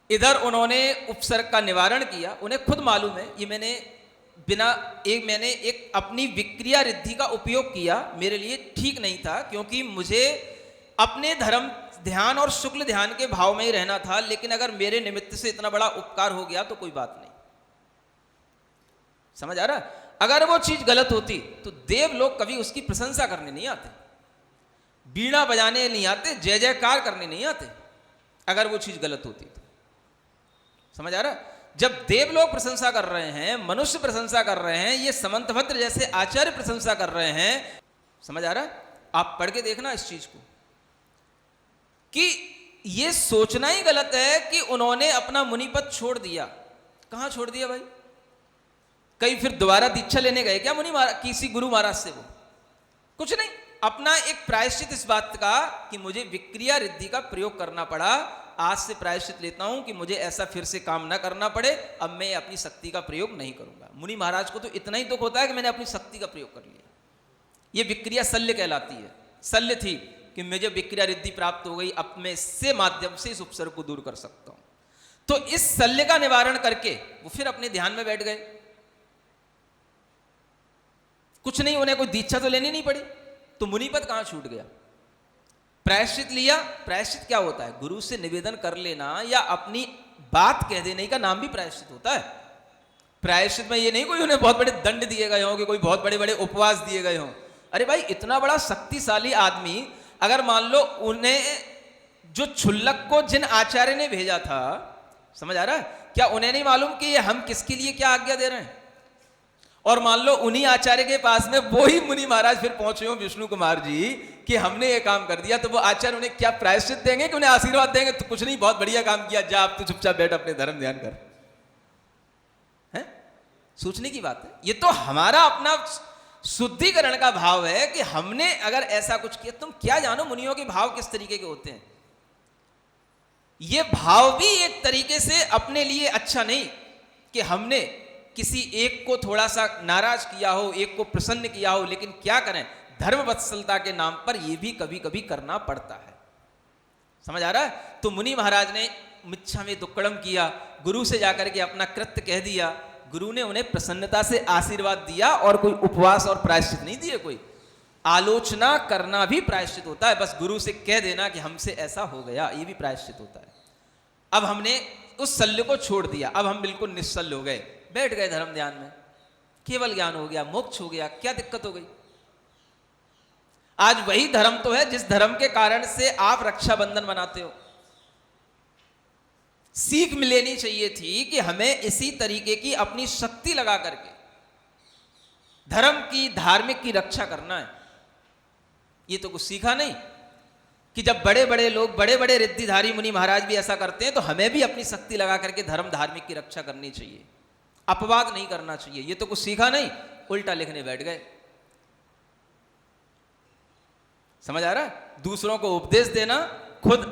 Speaker 1: इधर उन्होंने उपसर्ग का निवारण किया, उन्हें खुद मालूम है ये मैंने एक अपनी विक्रिया रिद्धि का उपयोग किया, मेरे लिए ठीक नहीं था, क्योंकि मुझे अपने धर्म ध्यान और शुक्ल ध्यान के भाव में ही रहना था। लेकिन अगर मेरे निमित्त से इतना बड़ा उपकार हो गया तो कोई बात नहीं। समझ आ रहा? अगर वो चीज गलत होती तो देव लोग कभी उसकी प्रशंसा करने नहीं आते, बीड़ा बजाने नहीं आते, जय जयकार करने नहीं आते, अगर वो चीज गलत होती तो। समझ आ रहा? जब देव लोग प्रशंसा कर रहे हैं, मनुष्य प्रशंसा कर रहे हैं, ये समंतभद्र जैसे आचार्य प्रशंसा कर रहे हैं, समझ आ रहा है? आप पढ़ के देखना इस चीज को, कि ये सोचना ही गलत है कि उन्होंने अपना मुनिपद छोड़ दिया। कहां छोड़ दिया भाई? कहीं फिर दोबारा दीक्षा लेने गए क्या मुनि महाराज किसी गुरु महाराज से? वो कुछ नहीं, अपना एक प्रायश्चित इस बात का कि मुझे विक्रिया रिद्धि का प्रयोग करना पड़ा, आज से प्रायश्चित लेता हूं कि मुझे ऐसा फिर से काम ना करना पड़े, अब मैं अपनी शक्ति का प्रयोग नहीं करूंगा। मुनि महाराज को तो इतना ही दुख होता है कि मैंने अपनी शक्ति का प्रयोग कर लिया। ये विक्रिया शल्य कहलाती है। शल्य थी कि मुझे विक्रिया रिद्धि प्राप्त हो गई, अब मैं इससे माध्यम से इस उपसर्ग को दूर कर सकता हूं। तो इस शल्य का निवारण करके वो फिर अपने ध्यान में बैठ गए। कुछ नहीं, उन्हें कोई दीक्षा तो लेनी नहीं पड़ी, तो मुनिपद कहां छूट गया? प्रायश्चित लिया। प्रायश्चित क्या होता है? गुरु से निवेदन कर लेना या अपनी बात कह देने का नाम भी प्रायश्चित होता है। प्रायश्चित में ये नहीं कोई उन्हें बहुत बड़े दंड दिए गए हों कि कोई बहुत बड़े बड़े उपवास दिए गए हों। अरे भाई, इतना बड़ा शक्तिशाली आदमी, अगर मान लो उन्हें जो क्षुल्लक को जिन आचार्य ने भेजा था, समझ आ रहा है, क्या उन्हें नहीं मालूम कि ये हम किसके लिए क्या आज्ञा दे रहे हैं? और मान लो उन्हीं आचार्य के पास में वो ही मुनि महाराज फिर पहुंचे हो विष्णु कुमार जी कि हमने ये काम कर दिया, तो वो आचार्य उन्हें क्या प्रायश्चित देंगे कि उन्हें आशीर्वाद देंगे? तो कुछ नहीं, बहुत बढ़िया काम किया, जा अब तू चुपचाप बैठ अपने धर्म ध्यान कर। है सोचने की बात है। ये तो हमारा अपना शुद्धिकरण का भाव है कि हमने अगर ऐसा कुछ किया। तुम क्या जानो मुनियों के भाव किस तरीके के होते हैं। ये भाव भी एक तरीके से अपने लिए अच्छा नहीं कि हमने किसी एक को थोड़ा सा नाराज किया हो, एक को प्रसन्न किया हो, लेकिन क्या करें, धर्म वत्सलता के नाम पर यह भी कभी कभी करना पड़ता है। समझ आ रहा है? तो मुनि महाराज ने मिच्छा में दुक्कड़म किया, गुरु से जाकर के अपना कृत्य कह दिया। गुरु ने उन्हें प्रसन्नता से आशीर्वाद दिया और कोई उपवास और प्रायश्चित नहीं दिए। कोई आलोचना करना भी प्रायश्चित होता है। बस गुरु से कह देना कि हमसे ऐसा हो गया, ये भी प्रायश्चित होता है। अब हमने उस शल्य को छोड़ दिया, अब हम बिल्कुल निश्चल हो गए, बैठ गए धर्म ध्यान में, केवल ज्ञान हो गया, मोक्ष हो गया। क्या दिक्कत हो गई? आज वही धर्म तो है जिस धर्म के कारण से आप रक्षाबंधन मनाते हो। सीख मिलनी चाहिए थी कि हमें इसी तरीके की अपनी शक्ति लगा करके धर्म की, धार्मिक की रक्षा करना है। ये तो कुछ सीखा नहीं कि जब बड़े बड़े लोग, बड़े बड़े रिद्धिधारी मुनि महाराज भी ऐसा करते हैं, तो हमें भी अपनी शक्ति लगा करके धर्म धार्मिक की रक्षा करनी चाहिए, अपवाद नहीं करना चाहिए। ये तो कुछ सीखा नहीं, उल्टा लिखने बैठ गए। समझ आ रहा है? दूसरों को उपदेश देना, खुद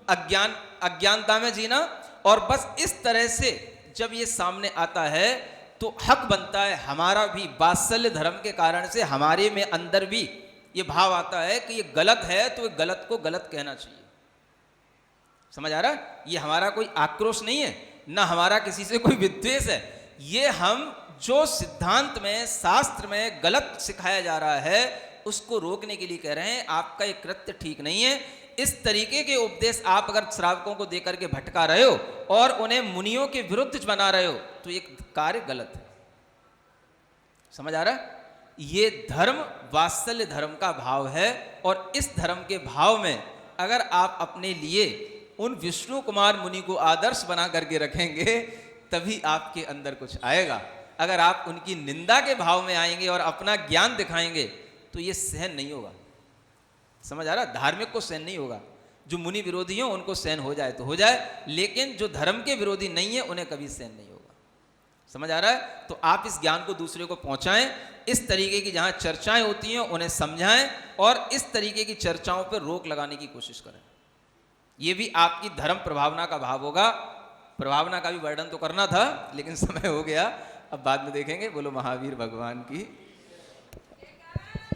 Speaker 1: अज्ञानता में जीना, और बस इस तरह से जब ये सामने आता है तो हक बनता है हमारा भी, वात्सल्य धर्म के कारण से हमारे में अंदर भी ये भाव आता है कि ये गलत है, तो गलत को गलत कहना चाहिए। समझ आ रहा है? ये हमारा कोई आक्रोश नहीं है, ना हमारा किसी से कोई विद्वेष है। ये हम जो सिद्धांत में, शास्त्र में गलत सिखाया जा रहा है, उसको रोकने के लिए कह रहे हैं आपका ये कृत्य ठीक नहीं है। इस तरीके के उपदेश आप अगर श्रावकों को देकर के भटका रहे हो और उन्हें मुनियों के विरुद्ध बना रहे हो, तो ये कार्य गलत है। समझ आ रहा है? ये धर्म वात्सल्य धर्म का भाव है, और इस धर्म के भाव में अगर आप अपने लिए उन विष्णु कुमार मुनि को आदर्श बना करके रखेंगे, तभी आपके अंदर कुछ आएगा। अगर आप उनकी निंदा के भाव में आएंगे और अपना ज्ञान दिखाएंगे, तो ये सहन नहीं होगा। समझ आ रहा? धार्मिक को सहन नहीं होगा। जो मुनि विरोधी हो उनको सहन हो जाए तो हो जाए, लेकिन जो धर्म के विरोधी नहीं है उन्हें कभी सहन नहीं होगा। समझ आ रहा है? तो आप इस ज्ञान को दूसरे को पहुंचाएं। इस तरीके की जहां चर्चाएं होती हैं उन्हें समझाएं, और इस तरीके की चर्चाओं पर रोक लगाने की कोशिश करें। यह भी आपकी धर्म प्रभावना का भाव होगा। प्रभावना का भी वर्णन तो करना था, लेकिन समय हो गया, अब बाद में देखेंगे। बोलो महावीर भगवान की।